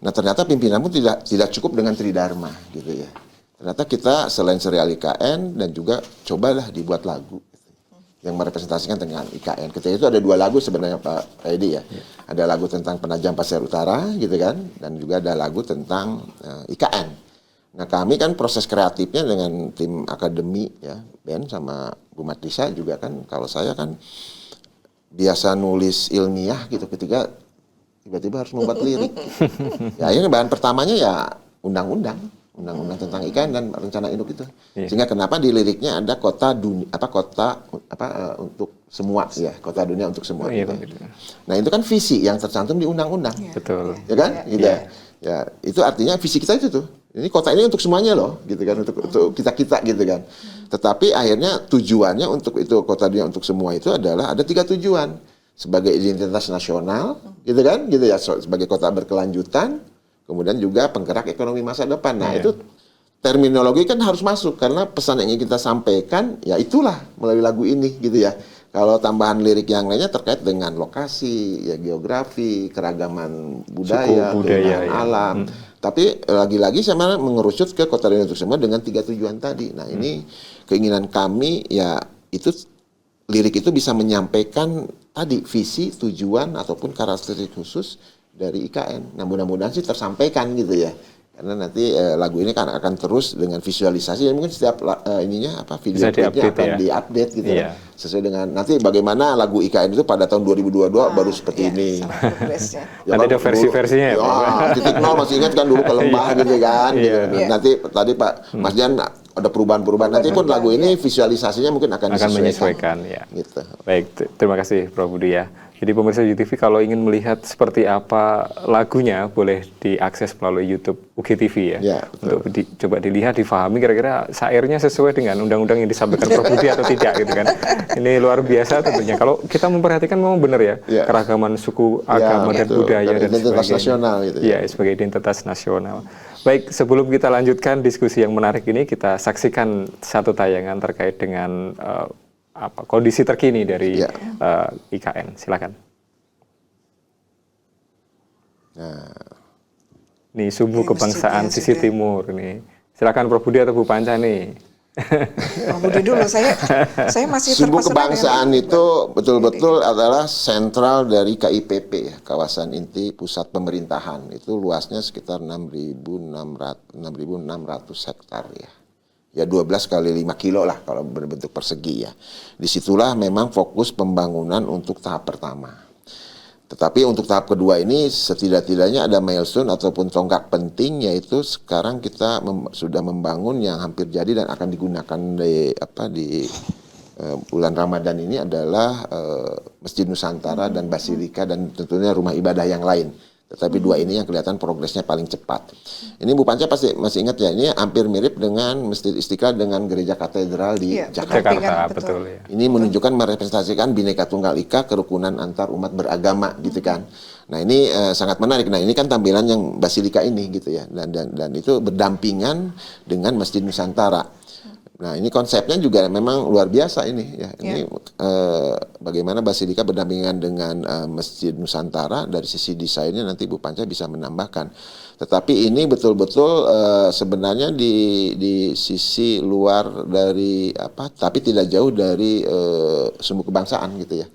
Nah, ternyata pimpinan pun tidak cukup dengan Tridharma gitu ya. Ternyata kita selain serial IKN dan juga cobalah dibuat lagu yang merepresentasikan dengan IKN. Ketika itu ada 2 lagu sebenarnya Pak Edi ya. Ada lagu tentang Penajam Pasir Utara gitu kan, dan juga ada lagu tentang IKN. Nah, kami kan proses kreatifnya dengan tim akademi ya, Ben sama Bu Matisa juga kan, kalau saya kan biasa nulis ilmiah gitu, ketika tiba-tiba harus membuat lirik. Ya, akhirnya bahan pertamanya ya undang-undang tentang IKN dan rencana induk itu. Sehingga kenapa di liriknya ada kota untuk semua ya, kota dunia untuk semua. Gitu. Nah, itu kan visi yang tercantum di undang-undang. Betul. Ya kan? Gitu. Ya, itu artinya visi kita itu tuh. Ini kota ini untuk semuanya loh, gitu kan, untuk kita gitu kan. Tetapi akhirnya tujuannya untuk itu kota dunia untuk semua itu adalah ada 3 tujuan. Sebagai identitas nasional, gitu kan, gitu ya, sebagai kota berkelanjutan, kemudian juga penggerak ekonomi masa depan. Nah, itu terminologi kan harus masuk, karena pesan yang ingin kita sampaikan, ya itulah melalui lagu ini, gitu ya. Kalau tambahan lirik yang lainnya terkait dengan lokasi, ya geografi, keragaman budaya, alam. Tapi lagi-lagi saya malah mengerucut ke kota dunia untuk semua dengan 3 tujuan tadi. Nah, ini keinginan kami, ya itu lirik itu bisa menyampaikan tadi visi, tujuan, ataupun karakteristik khusus dari IKN. Nah, mudah-mudahan sih tersampaikan gitu ya. Karena nanti lagu ini kan akan terus dengan visualisasi, ya mungkin setiap video klipnya akan diupdate gitu ya. Sesuai dengan nanti bagaimana lagu IKN itu pada tahun 2022 baru seperti ini. Ya, nanti ada versi-versinya ya. Titik nol masih ingat kan dulu ke lembah gitu kan. Gitu. Nanti tadi Pak Mas Dian ada perubahan-perubahan. Nanti pun lagu ini visualisasinya mungkin akan menyesuaikan ya. Gitu. Baik, terima kasih Prof. Budi ya. Jadi pemirsa UTV kalau ingin melihat seperti apa lagunya boleh diakses melalui YouTube UGTV ya. Untuk coba dilihat, difahami kira-kira syairnya sesuai dengan undang-undang yang disampaikan Prof. Budi atau tidak gitu kan. Ini luar biasa tentunya. Kalau kita memperhatikan memang benar ya, keragaman suku, agama dan budaya dan identitas nasional gitu ya. Sebagai identitas nasional. Baik, sebelum kita lanjutkan diskusi yang menarik ini, kita saksikan satu tayangan terkait dengan kondisi terkini dari IKN. Silakan. Nah, nih Sumbu Kebangsaan Sisi Timur nih. Silakan Prof. Budi atau Bu Panca nih. Prof. Budi dulu, saya masih Sumbu Kebangsaan itu betul-betul adalah sentral dari KIPP ya, kawasan inti pusat pemerintahan. Itu luasnya sekitar 6.600 hektar ya. Ya 12 kali 5 kilo lah kalau berbentuk persegi ya. Disitulah memang fokus pembangunan untuk tahap pertama. Tetapi untuk tahap kedua ini setidak-tidaknya ada milestone ataupun tonggak penting, yaitu sekarang kita sudah membangun yang hampir jadi dan akan digunakan di bulan Ramadan ini adalah Masjid Nusantara dan Basilika dan tentunya rumah ibadah yang lain. Tetapi dua ini yang kelihatan progresnya paling cepat. Ini Bu Panca pasti masih ingat ya, ini hampir mirip dengan Masjid Istiqlal dengan Gereja Katedral di Iya, Jakarta. Jakarta, betul. betul ya. Ini menunjukkan merepresentasikan Bhinneka Tunggal Ika, kerukunan antar umat beragama gitu kan. Nah ini sangat menarik. Nah ini kan tampilan yang Basilika ini gitu ya, dan itu berdampingan dengan Masjid Nusantara. Nah ini konsepnya juga memang luar biasa ini ya. Ini bagaimana Basilika berdampingan dengan Masjid Nusantara, dari sisi desainnya nanti Bu Panca bisa menambahkan. Tetapi ini betul-betul sebenarnya di sisi luar dari tapi tidak jauh dari sumbu kebangsaan gitu ya.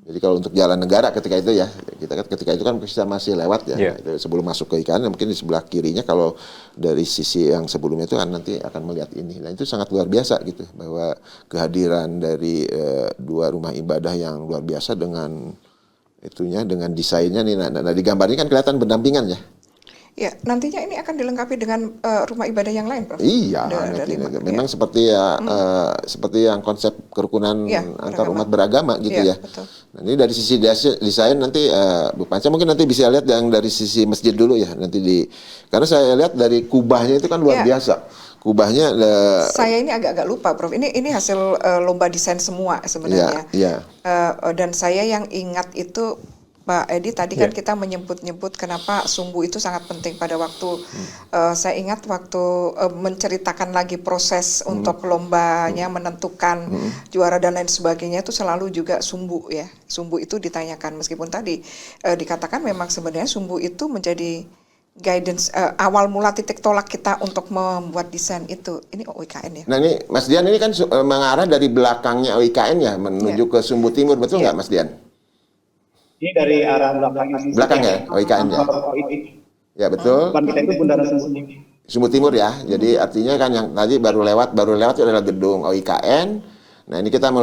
Jadi kalau untuk jalan negara ketika itu ya, kita ketika itu kan kita masih lewat ya. Yeah. Itu sebelum masuk ke IKN mungkin di sebelah kirinya, kalau dari sisi yang sebelumnya itu kan nanti akan melihat ini. Nah itu sangat luar biasa gitu, bahwa kehadiran dari dua rumah ibadah yang luar biasa dengan itunya, dengan desainnya nih. Nah di gambar ini kan kelihatan berdampingan ya. Ya, nantinya ini akan dilengkapi dengan rumah ibadah yang lain, Prof. Iya, Dari memang seperti ya seperti yang konsep kerukunan Ya, antar umat beragama gitu Iya, ya. betul. Nah, ini dari sisi desain nanti Bu Panca mungkin nanti bisa lihat yang dari sisi masjid dulu ya, nanti karena saya lihat dari kubahnya itu kan luar Ya. biasa. Kubahnya Saya ini agak-agak lupa, Prof. Ini hasil lomba desain semua sebenarnya. Iya. Dan saya yang ingat itu, Pak Edi, tadi kan kita menyebut-nyebut kenapa sumbu itu sangat penting pada waktu saya ingat waktu menceritakan lagi proses untuk lombanya, menentukan juara dan lain sebagainya, itu selalu juga sumbu ya. Sumbu itu ditanyakan, meskipun tadi dikatakan memang sebenarnya sumbu itu menjadi guidance awal mula titik tolak kita untuk membuat desain itu. Ini OIKN ya. Nah ini Mas Dian ini kan mengarah dari belakangnya OIKN ya menuju ke Sumbu Timur, betul nggak Mas Dian? Ini dari arah belakangnya. Belakang ya, OIKN ya? Ya betul. Depan kita itu Bundaran Sumbu. Sumbu Timur ya. Jadi artinya kan yang tadi baru lewat itu adalah gedung OIKN. Nah, ini kita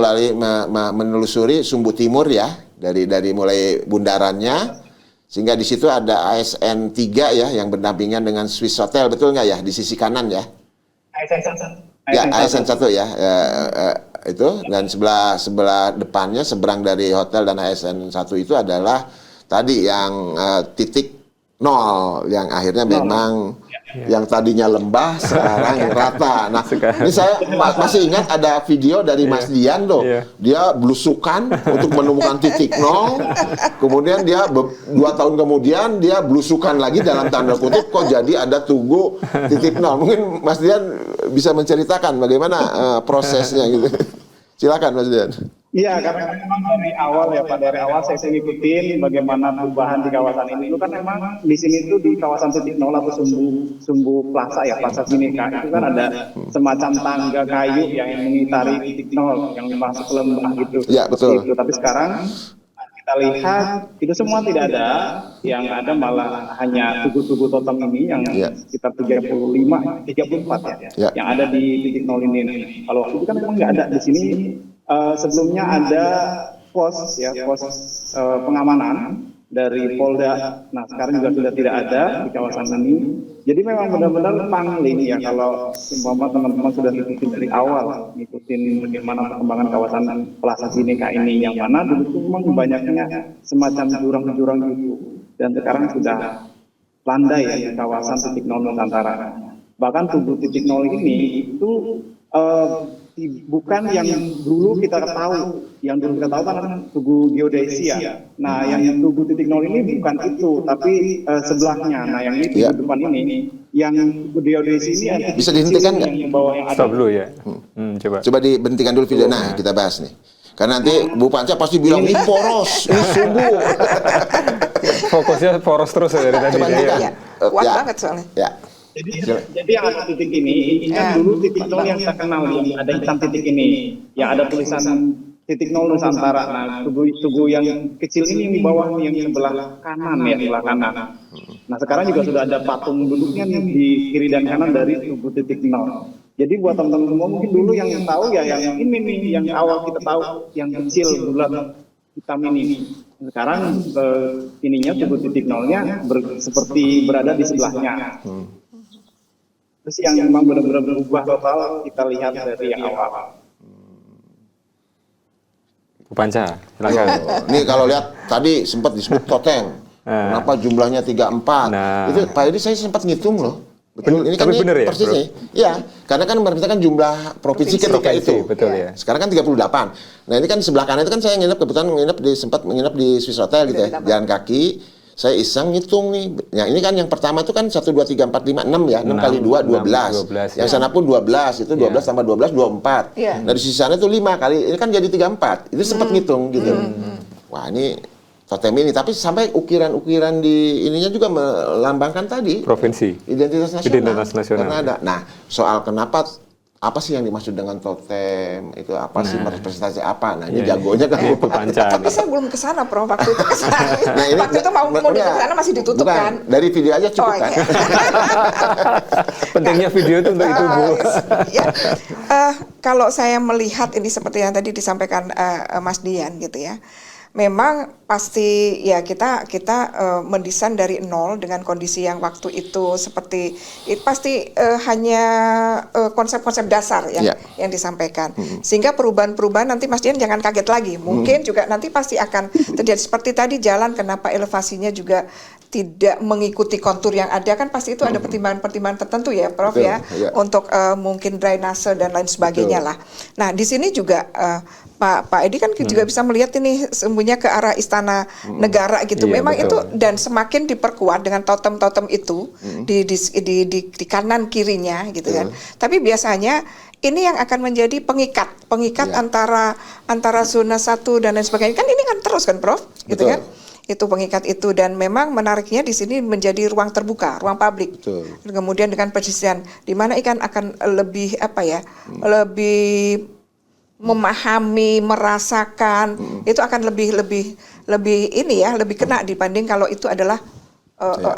menelusuri Sumbu Timur ya, dari mulai bundarannya, sehingga di situ ada ASN 3 ya yang berdampingan dengan Swiss Hotel, betul nggak ya, di sisi kanan ya? Ya, ASN 1 ya. Itu, dan sebelah depannya seberang dari hotel dan ASN 1 itu adalah tadi yang titik 0 yang akhirnya memang yang tadinya lembah sekarang rata. Nah, ini saya masih ingat ada video dari Mas Dian loh. Dia belusukan untuk menemukan titik 0. Kemudian dia 2 tahun kemudian dia belusukan lagi dalam tanda kutip, kok jadi ada tugu titik 0. Mungkin Mas Dian bisa menceritakan bagaimana prosesnya gitu. Silakan Mas Dian. Iya, karena memang dari awal ya Pak, dari awal saya ngikutin bagaimana perubahan di kawasan ini. Itu kan memang di sini tuh di kawasan titik 0 atau Sumbu Plaza ya, Plaza Bhinneka, itu kan ada semacam tangga kayu yang mengitari titik 0 yang masuk ke lembah gitu. Iya, betul. Gitu. Tapi sekarang kita lihat itu semua tidak ada, yang ada malah hanya tugu-tugu totem ini yang sekitar 34 ya, yang ada di titik 0 ini. Kalau itu kan memang nggak ada di sini. Sebelumnya ada pos pengamanan dari Polda. Nah sekarang juga sudah tidak ada di kawasan ini. Jadi memang benar-benar pangling ya, kalau umpama teman-teman sudah ngikutin dari awal, ngikutin bagaimana perkembangan kawasan Plaza Bhinneka ini, yang mana dulu itu memang banyaknya semacam jurang-jurang gitu, dan sekarang sudah landai ya di kawasan titik 0 Nusantara. Bahkan tugu titik 0 ini itu bukan yang dulu kita tahu. Yang dulu kita tahu kan tugu geodesia. Nah, yang tugu titik 0 ini bukan itu, tapi sebelahnya. Nah, yang ini di depan ini, yang tugu geodesia ini bisa dihentikan nggak? Stop dulu ya. Coba Dihentikan dulu video. Nah, kita bahas nih. Karena nanti Bu Panca pasti bilang ini poros, ini sumbu. fokusnya poros terus ya dari tadi. Coba Ya, kuat banget soalnya. Ya. Jadi yang ada titik ini kan dulu titik 0 yang saya kenal, yang ada hitam titik ini, yang ada tulisan titik 0 Nusantara. Nah, tugu yang kecil ini di bawah yang sebelah kanan ya, sebelah kanan. Nah, sekarang juga sudah ada patung duduknya nih di kiri dan kanan dari tugu titik 0. Jadi buat teman-teman semua mungkin dulu yang tahu ya yang ini nih, yang awal kita tahu, yang kecil bulat hitam ini. Sekarang ininya tugu titik 0-nya seperti berada di sebelahnya. Terus yang memang benar-benar berubah total kita lihat dari yang awal. Bu Panca, silakan. Ini kalau lihat tadi sempat disebut toteng. Kenapa jumlahnya 34? Nah. Itu Pak Edi saya sempat ngitung loh. Betul, ini kan Tapi bener ya, persisnya. Iya, karena kan berarti kan jumlah provinsi ketika itu. Betul ya. Sekarang kan 38. Nah, ini kan sebelah kanan itu kan saya kebetulan sempat menginap di Swiss Hotel gitu ya. Jalan kaki, saya iseng ngitung nih. Yang ini kan yang pertama itu kan 1 2 3 4 5 6 ya. 6 kali 2 12. 12, Yang sana pun 12, itu 12 tambah 12 24. Iya. Nah, di sisi sana itu 5 kali. Ini kan jadi 34. Itu sempat ngitung gitu. Wah, ini totem ini, tapi sampai ukiran-ukiran di ininya juga melambangkan tadi Provinsi. identitas nasional. Identitas nasional. Karena ada. Nah, soal kenapa apa sih yang dimaksud dengan totem itu apa sih representasi apa? Nah, ini jagonya kan Itu panca Tapi nih. saya belum kesana, Prof. Waktu itu kesana. Nah, ini Waktu itu mau ke sana masih ditutup bukan, kan? dari video aja cukup kan. iya. Pentingnya video itu untuk itu, Bu. Ya. Kalau saya melihat ini seperti yang tadi disampaikan Mas Dian gitu ya. Memang pasti ya kita mendesain dari nol dengan kondisi yang waktu itu seperti pasti hanya konsep-konsep dasar yang disampaikan. Sehingga perubahan-perubahan nanti Mas Dian jangan kaget lagi. Mungkin juga nanti pasti akan terjadi seperti tadi jalan kenapa elevasinya juga tidak mengikuti kontur yang ada, kan pasti itu ada pertimbangan-pertimbangan tertentu ya Prof. Betul, ya untuk mungkin drainase dan lain sebagainya lah. Nah di sini juga Pak Edi kan juga bisa melihat ini sembunyinya ke arah istana negara gitu. Iya, Memang betul. itu dan semakin diperkuat dengan totem-totem itu di kanan kirinya gitu kan. Tapi biasanya ini yang akan menjadi pengikat antara zona 1 dan lain sebagainya. Kan ini kan terus kan Prof, gitu Betul. kan? Itu pengikat itu dan memang menariknya di sini menjadi ruang terbuka, ruang publik. Betul. Kemudian dengan pesisian di mana ikan akan lebih lebih memahami, merasakan, itu akan lebih ini ya, lebih kena dibanding kalau itu adalah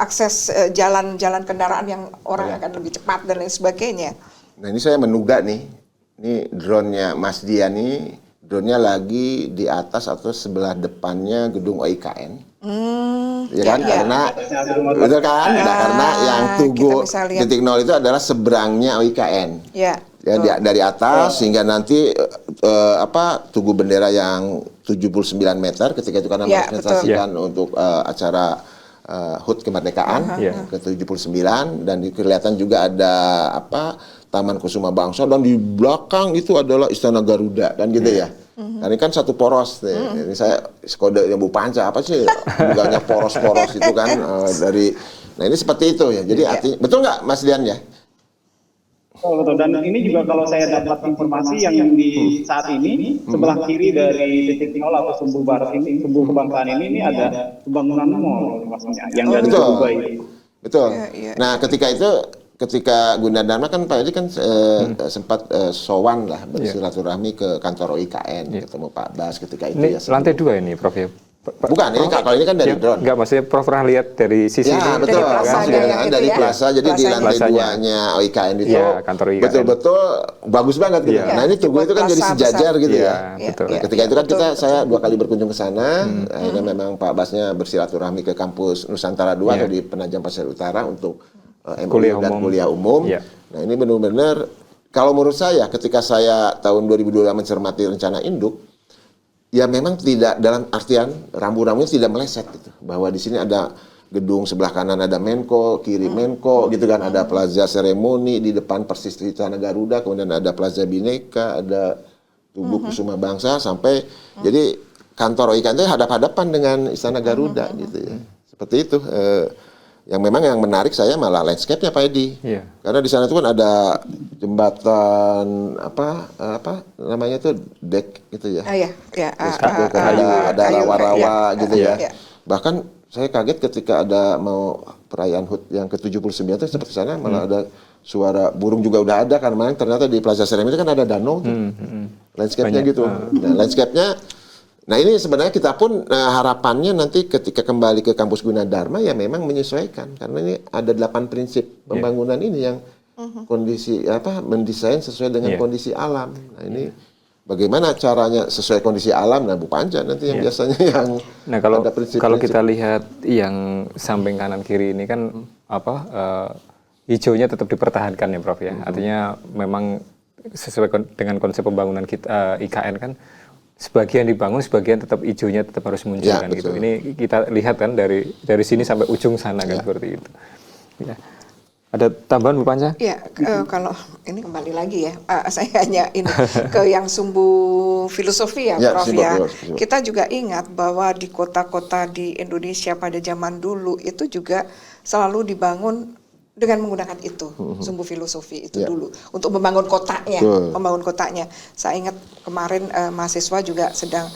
akses jalan kendaraan yang orang akan lebih cepat dan lain sebagainya. Nah, ini saya menduga nih. Ini drone-nya Mas Dian nih, drone-nya lagi di atas atau sebelah depannya gedung OIKN. Ya kan? Karena betul kan? Nah, karena yang Tugu kita bisa lihat. 0 itu adalah seberangnya OIKN. Ya. Ya, dari atas sehingga nanti Tugu bendera yang 79 meter ketika itu karena Ya, merepresentasikan untuk acara HUT kemerdekaan ke-79 dan kelihatan juga ada Taman Kusuma Bangsa dan di belakang itu adalah Istana Garuda kan gitu ya. Nah, ini kan satu poros nih. Ini saya kode Bu Panca apa sih bukannya poros-poros itu kan nah ini seperti itu ya. Jadi artinya betul nggak Mas Dian ya? Oh, betul. Dan ini juga kalau saya dapat informasi yang di saat ini sebelah kiri dari titik nol atau sumbu barat ini, sumbu kebangsaan ini ada pembangunan mall maksudnya yang dari Dubai. Betul. Nah, ketika Gunadarma kan Pak Edi kan sempat sowan lah bersilaturahmi ke kantor OIKN ketemu Pak Bas ketika itu Ini ya. lantai 2 ini Prof ya? Bukan, ini kalau ini kan dari drone. Enggak, maksudnya Prof pernah lihat dari sisi Ya, ini. betul. Dari plasanya yang itu Dari ya. plaza, jadi di lantai Plasanya. 2-nya OIKN itu Iya, kantor OIKN. betul-betul bagus banget gitu. Iya. Nah, ini Tugu itu kan jadi Plaza sejajar besar. gitu Iya, ya. betul. Nah, ketika itu kan saya 2 kali berkunjung ke sana. Akhirnya memang Pak Basnya bersilaturahmi ke kampus Nusantara 2 atau di Penajam Pasir Utara untuk MOU dan kuliah umum. Iya. Nah, ini benar-benar kalau menurut saya ketika saya tahun 2002 mencermati rencana induk, ya memang tidak dalam artian rambu-rambunya tidak meleset gitu. Bahwa di sini ada gedung sebelah kanan ada Menko, kiri Menko gitu kan, ada Plaza Seremoni di depan persis di Istana Garuda, kemudian ada Plaza Bhinneka, ada Tugu Kusuma Bangsa sampai jadi kantor OIKN itu hadap-hadapan dengan Istana Garuda gitu ya. Seperti itu. Yang memang yang menarik saya malah landscape-nya Pak Edi. Iya. Karena di sana itu kan ada jembatan apa namanya itu deck gitu ya. Terus ada rawa-rawa gitu ya. Bahkan saya kaget ketika ada mau perayaan HUT yang ke-79 itu seperti sana malah ada suara burung juga udah ada karena ternyata di Plaza Seremoni itu kan ada danau tuh. Landscape-nya gitu. Nah, landscape-nya nah ini sebenarnya kita pun harapannya nanti ketika kembali ke kampus Gunadarma ya memang menyesuaikan karena ini ada 8 prinsip pembangunan ini yang kondisi mendesain sesuai dengan kondisi alam. Nah ini bagaimana caranya sesuai kondisi alam? Nah Bu Panca nanti yang biasanya yang ada prinsip-prinsip. Kalau kita lihat yang samping kanan kiri ini kan hijaunya tetap dipertahankan ya Prof ya. Artinya memang sesuai dengan konsep pembangunan kita IKN kan sebagian dibangun, sebagian tetap hijaunya tetap harus muncul Ya, kan gitu. betul. Ini kita lihat kan dari sini sampai ujung sana kan seperti itu. Ya. Ada tambahan Bu Panca? Ya, kalau ini kembali lagi ya, saya hanya ini ke yang sumbu filosofi ya, Ya, Prof sumbu ya. filosofi. Kita juga ingat bahwa di kota-kota di Indonesia pada zaman dulu itu juga selalu dibangun dengan menggunakan itu, sumbu filosofi itu Ya. dulu untuk membangun kotanya, Betul. membangun kotanya. Saya ingat kemarin mahasiswa juga sedang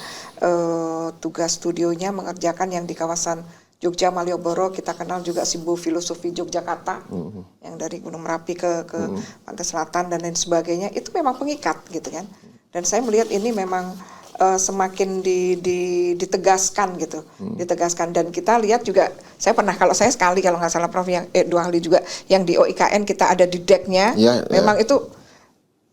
tugas studionya mengerjakan yang di kawasan Jogja Malioboro, kita kenal juga simbol filosofi Yogyakarta yang dari Gunung Merapi ke Pantai Selatan dan lain sebagainya, itu memang pengikat gitu kan. Dan saya melihat ini memang semakin ditegaskan gitu, ditegaskan. Dan kita lihat juga, saya pernah, kalau saya sekali kalau nggak salah Prof, yang 2 kali juga yang di OIKN kita ada di decknya, Ya, memang itu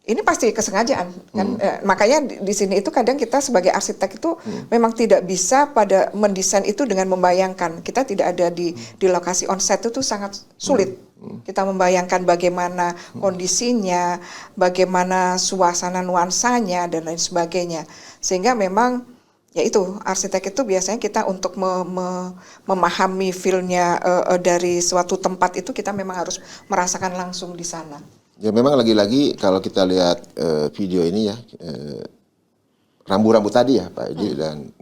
ini pasti kesengajaan kan. Makanya di sini itu kadang kita sebagai arsitek itu memang tidak bisa pada mendesain itu dengan membayangkan. Kita tidak ada di lokasi on-site itu sangat sulit. Kita membayangkan bagaimana kondisinya, bagaimana suasana nuansanya dan lain sebagainya. Sehingga memang ya itu, arsitek itu biasanya kita untuk memahami feel-nya dari suatu tempat itu kita memang harus merasakan langsung di sana. Ya memang lagi-lagi kalau kita lihat video ini ya, rambu-rambu tadi ya Pak Edi dan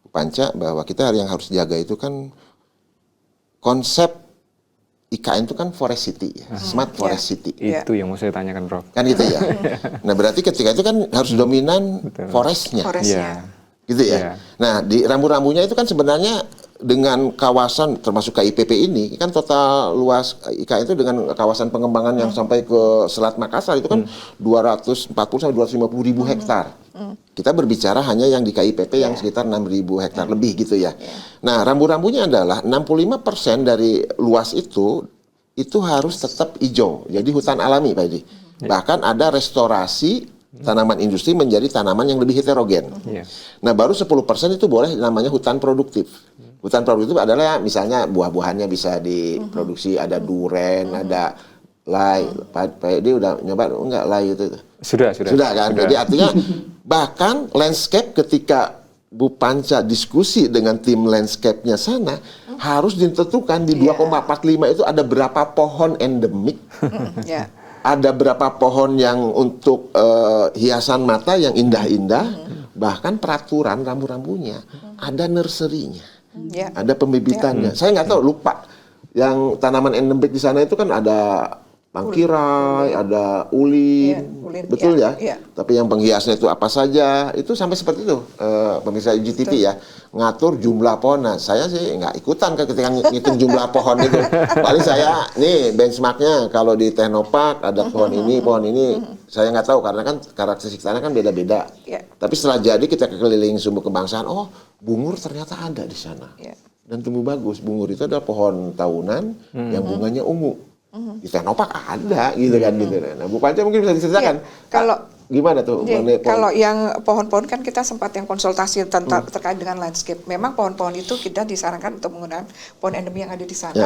Bu Panca, bahwa kita yang harus jaga itu kan konsep IKN itu kan forest city ya, smart forest city. Itu yang mau saya tanyakan Prof. Kan gitu ya. Nah berarti ketika itu kan harus dominan forestnya. Forestnya. Gitu ya. Iya. Nah, di rambu-rambunya itu kan sebenarnya dengan kawasan termasuk KIPP ini kan total luas IKN itu dengan kawasan pengembangan yang sampai ke Selat Makassar itu kan 240 sampai 250 ribu hektar. Kita berbicara hanya yang di KIPP yang sekitar 6.000 hektar lebih gitu ya. Nah, rambu-rambunya adalah 65% dari luas itu harus tetap hijau. Jadi hutan alami Pak Edi. Bahkan ada restorasi tanaman industri menjadi tanaman yang lebih heterogen. Iya. Nah, baru 10% itu boleh namanya hutan produktif. Hutan produktif adalah misalnya buah-buahannya bisa diproduksi, ada duren, ada lay. Pak Edi udah nyoba enggak lay itu? Sudah Kan? Jadi artinya bahkan landscape ketika Bu Panca diskusi dengan tim landscape-nya sana harus ditentukan di 2,45 itu ada berapa pohon endemik. Ya. Ada berapa pohon yang untuk hiasan mata yang indah-indah, bahkan peraturan rambu-rambunya, ada nursery-nya, Ya. ada pembibitannya. Saya nggak tahu, lupa. Yang tanaman endemik di sana itu kan ada tangkirai, ada ulin, Iya, ulin, betul iya, ya? iya. Tapi yang penghiasnya itu apa saja, itu sampai seperti itu, pemirsa UGTV ya, ngatur jumlah pohon. Nah, saya sih nggak ikutan ketika ngitung jumlah pohon itu. Paling saya, nih benchmarknya kalau di Teknopark ada pohon ini, saya nggak tahu karena kan karakteristik tanah kan beda-beda. Iya. Tapi setelah jadi kita keliling sumber kebangsaan, oh bungur ternyata ada di sana. Iya. Dan tumbuh bagus. Bungur itu adalah pohon tahunan yang bunganya ungu. Di Teknopark ada gitu kan gitu. Nah, Bu Panca mungkin bisa diceritakan. Iya, kalau gimana tuh? mengenai pohon? kalau yang pohon-pohon kan kita sempat yang konsultasi tentang terkait dengan landscape. Memang pohon-pohon itu kita disarankan untuk menggunakan pohon endemi yang ada di sana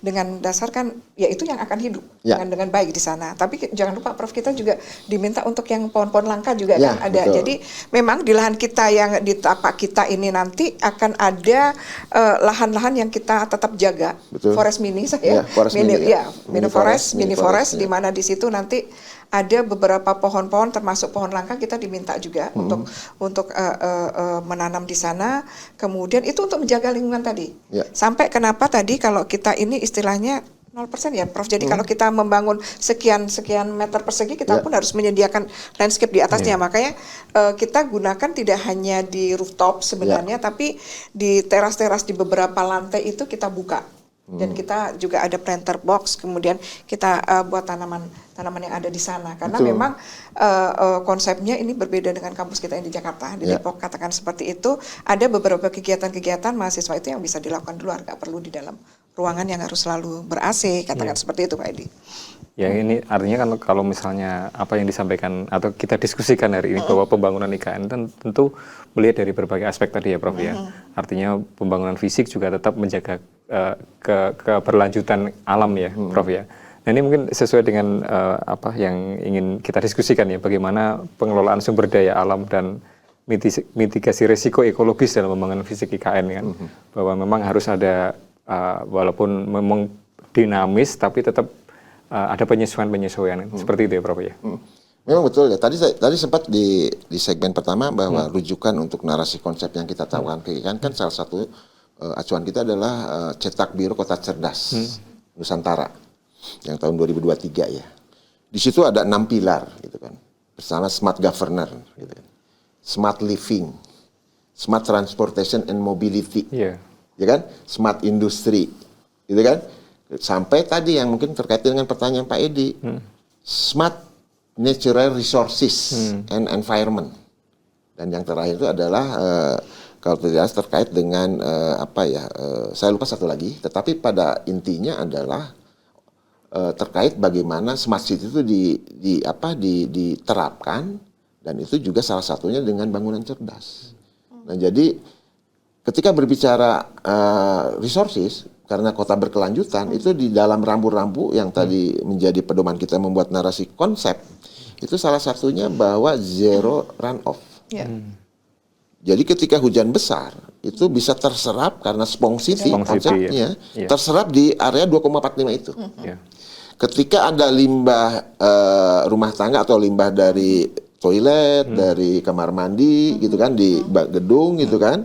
dengan dasar kan ya itu yang akan hidup dengan baik di sana. Tapi jangan lupa Prof, kita juga diminta untuk yang pohon-pohon langka juga kan ada. Betul. Jadi memang di lahan kita yang di tapak kita ini nanti akan ada lahan-lahan yang kita tetap jaga. Betul. Forest mini saya. Forest mini, ya. Mini forest di mana di situ nanti ada beberapa pohon-pohon termasuk pohon langka kita diminta juga untuk menanam di sana. Kemudian itu untuk menjaga lingkungan tadi. Ya. Sampai kenapa tadi kalau kita ini istilahnya 0% ya Prof. Jadi kalau kita membangun sekian meter persegi kita pun harus menyediakan landscape di atasnya. Makanya kita gunakan tidak hanya di rooftop sebenarnya tapi di teras-teras di beberapa lantai itu kita buka. Dan kita juga ada planter box, kemudian kita buat tanaman yang ada di sana. Karena memang konsepnya ini berbeda dengan kampus kita yang di Jakarta, di Depok katakan seperti itu. Ada beberapa kegiatan-kegiatan mahasiswa itu yang bisa dilakukan di luar, nggak perlu di dalam ruangan yang harus selalu ber-AC, katakan seperti itu Pak Edi. Ya ini artinya kan kalau misalnya apa yang disampaikan atau kita diskusikan hari ini bahwa pembangunan IKN tentu melihat dari berbagai aspek tadi ya Prof ya. Artinya pembangunan fisik juga tetap menjaga keberlanjutan alam ya Prof ya. Nah ini mungkin sesuai dengan apa yang ingin kita diskusikan ya, bagaimana pengelolaan sumber daya alam dan mitigasi risiko ekologis dalam pembangunan fisik IKN kan, bahwa memang harus ada walaupun memang dinamis tapi tetap ada penyesuaian seperti itu ya Prof ya. Memang betul ya. Tadi sempat di segmen pertama bahwa rujukan untuk narasi konsep yang kita tawarkan ke IKN kan salah satu acuan kita adalah cetak biru kota cerdas Nusantara yang tahun 2023 ya. Di situ ada 6 pilar gitu kan. Bersama smart governor gitu kan. Smart living, smart transportation and mobility. Ya kan? Smart industry. Gitu kan? Sampai tadi yang mungkin terkait dengan pertanyaan Pak Edi. Smart natural resources and environment. Dan yang terakhir itu adalah kalau tidak salah terkait dengan saya lupa satu lagi, tetapi pada intinya adalah terkait bagaimana smart city itu diterapkan, dan itu juga salah satunya dengan bangunan cerdas. Nah, jadi ketika berbicara resources, karena kota berkelanjutan, itu di dalam rambu-rambu yang tadi menjadi pedoman kita membuat narasi konsep, itu salah satunya bahwa zero runoff. Jadi ketika hujan besar, itu bisa terserap karena Spong City konsepnya, terserap di area 2,45 itu. Ketika ada limbah rumah tangga atau limbah dari toilet, dari kamar mandi gitu kan, di gedung gitu kan,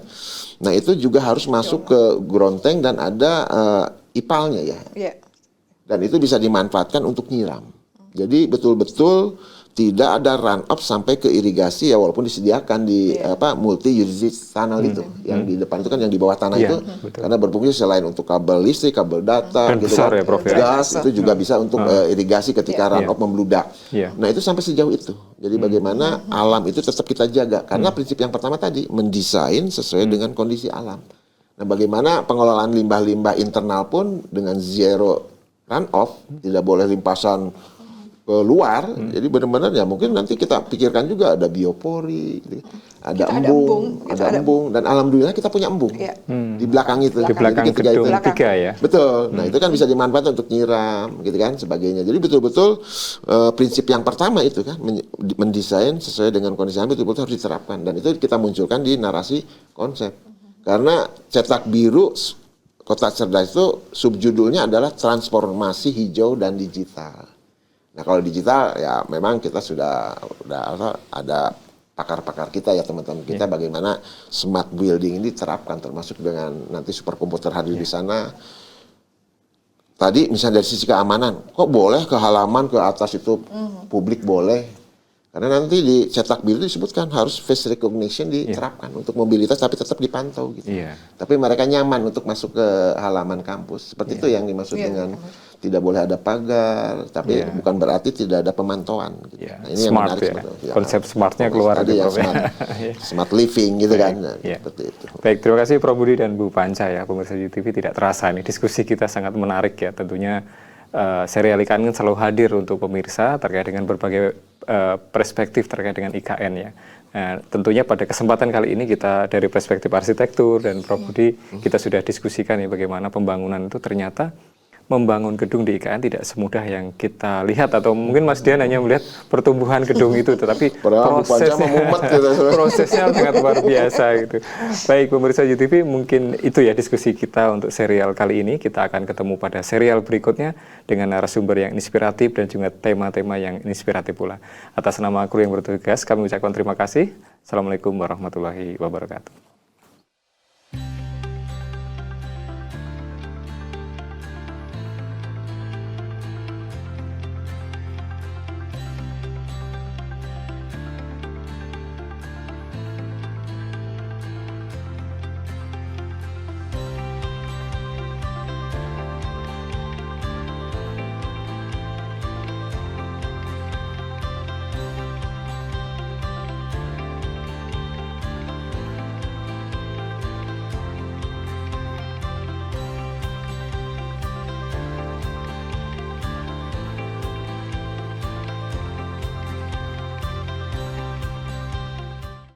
nah itu juga harus masuk ke gronteng dan ada ipalnya ya. Dan itu bisa dimanfaatkan untuk nyiram. Jadi betul-betul tidak ada run up sampai ke irigasi ya, walaupun disediakan di multi use tunnel itu yang di depan itu kan, yang di bawah tanah itu betul. Karena berfungsi selain untuk kabel listrik, kabel data dan gitu besar kan, ya, Prof, gas itu juga bisa untuk irigasi ketika run up membludak. Nah itu sampai sejauh itu. Jadi bagaimana alam itu tetap kita jaga, karena prinsip yang pertama tadi mendesain sesuai dengan kondisi alam. Nah bagaimana pengelolaan limbah-limbah internal pun dengan zero run off, tidak boleh limpasan keluar, jadi benar-benar ya mungkin nanti kita pikirkan juga ada biopori, ada embung, dan alhamdulillah kita punya embung di belakang itu, di belakang gedung 3 ya. Betul. Nah itu kan bisa dimanfaatkan untuk nyiram, gitu kan, sebagainya. Jadi betul-betul prinsip yang pertama itu kan mendesain sesuai dengan kondisi alam betul-betul harus diterapkan, dan itu kita munculkan di narasi konsep. Karena cetak biru kota cerdas itu subjudulnya adalah transformasi hijau dan digital. Nah kalau digital ya memang kita sudah ada pakar-pakar kita ya, teman-teman kita bagaimana smart building ini diterapkan, termasuk dengan nanti superkomputer hadir di sana. Tadi misalnya dari sisi keamanan, kok boleh ke halaman ke atas itu publik boleh? Karena nanti di cetak biru disebutkan harus face recognition diterapkan untuk mobilitas, tapi tetap dipantau gitu. Tapi mereka nyaman untuk masuk ke halaman kampus. Seperti itu yang dimaksud dengan tidak boleh ada pagar, tapi bukan berarti tidak ada pemantauan. Gitu. Nah, ini smart yang menarik, ya. Konsep smartnya keluar tadi ya, smart living gitu kan. Seperti itu. Baik, terima kasih Prof Budi dan Bu Panca ya. Pemirsa UTV, tidak terasa nih diskusi kita sangat menarik ya. Tentunya serial IKN selalu hadir untuk pemirsa terkait dengan berbagai perspektif terkait dengan IKN ya. Nah, tentunya pada kesempatan kali ini kita dari perspektif arsitektur dan Prof Budi kita sudah diskusikan ya bagaimana pembangunan itu ternyata membangun gedung di IKN tidak semudah yang kita lihat, atau mungkin Mas Dian hanya melihat pertumbuhan gedung itu, tetapi prosesnya sangat luar biasa gitu. Baik pemirsa UTV, mungkin itu ya diskusi kita untuk serial kali ini. Kita akan ketemu pada serial berikutnya dengan narasumber yang inspiratif dan juga tema-tema yang inspiratif pula. Atas nama kru yang bertugas, kami ucapkan terima kasih. Assalamualaikum warahmatullahi wabarakatuh.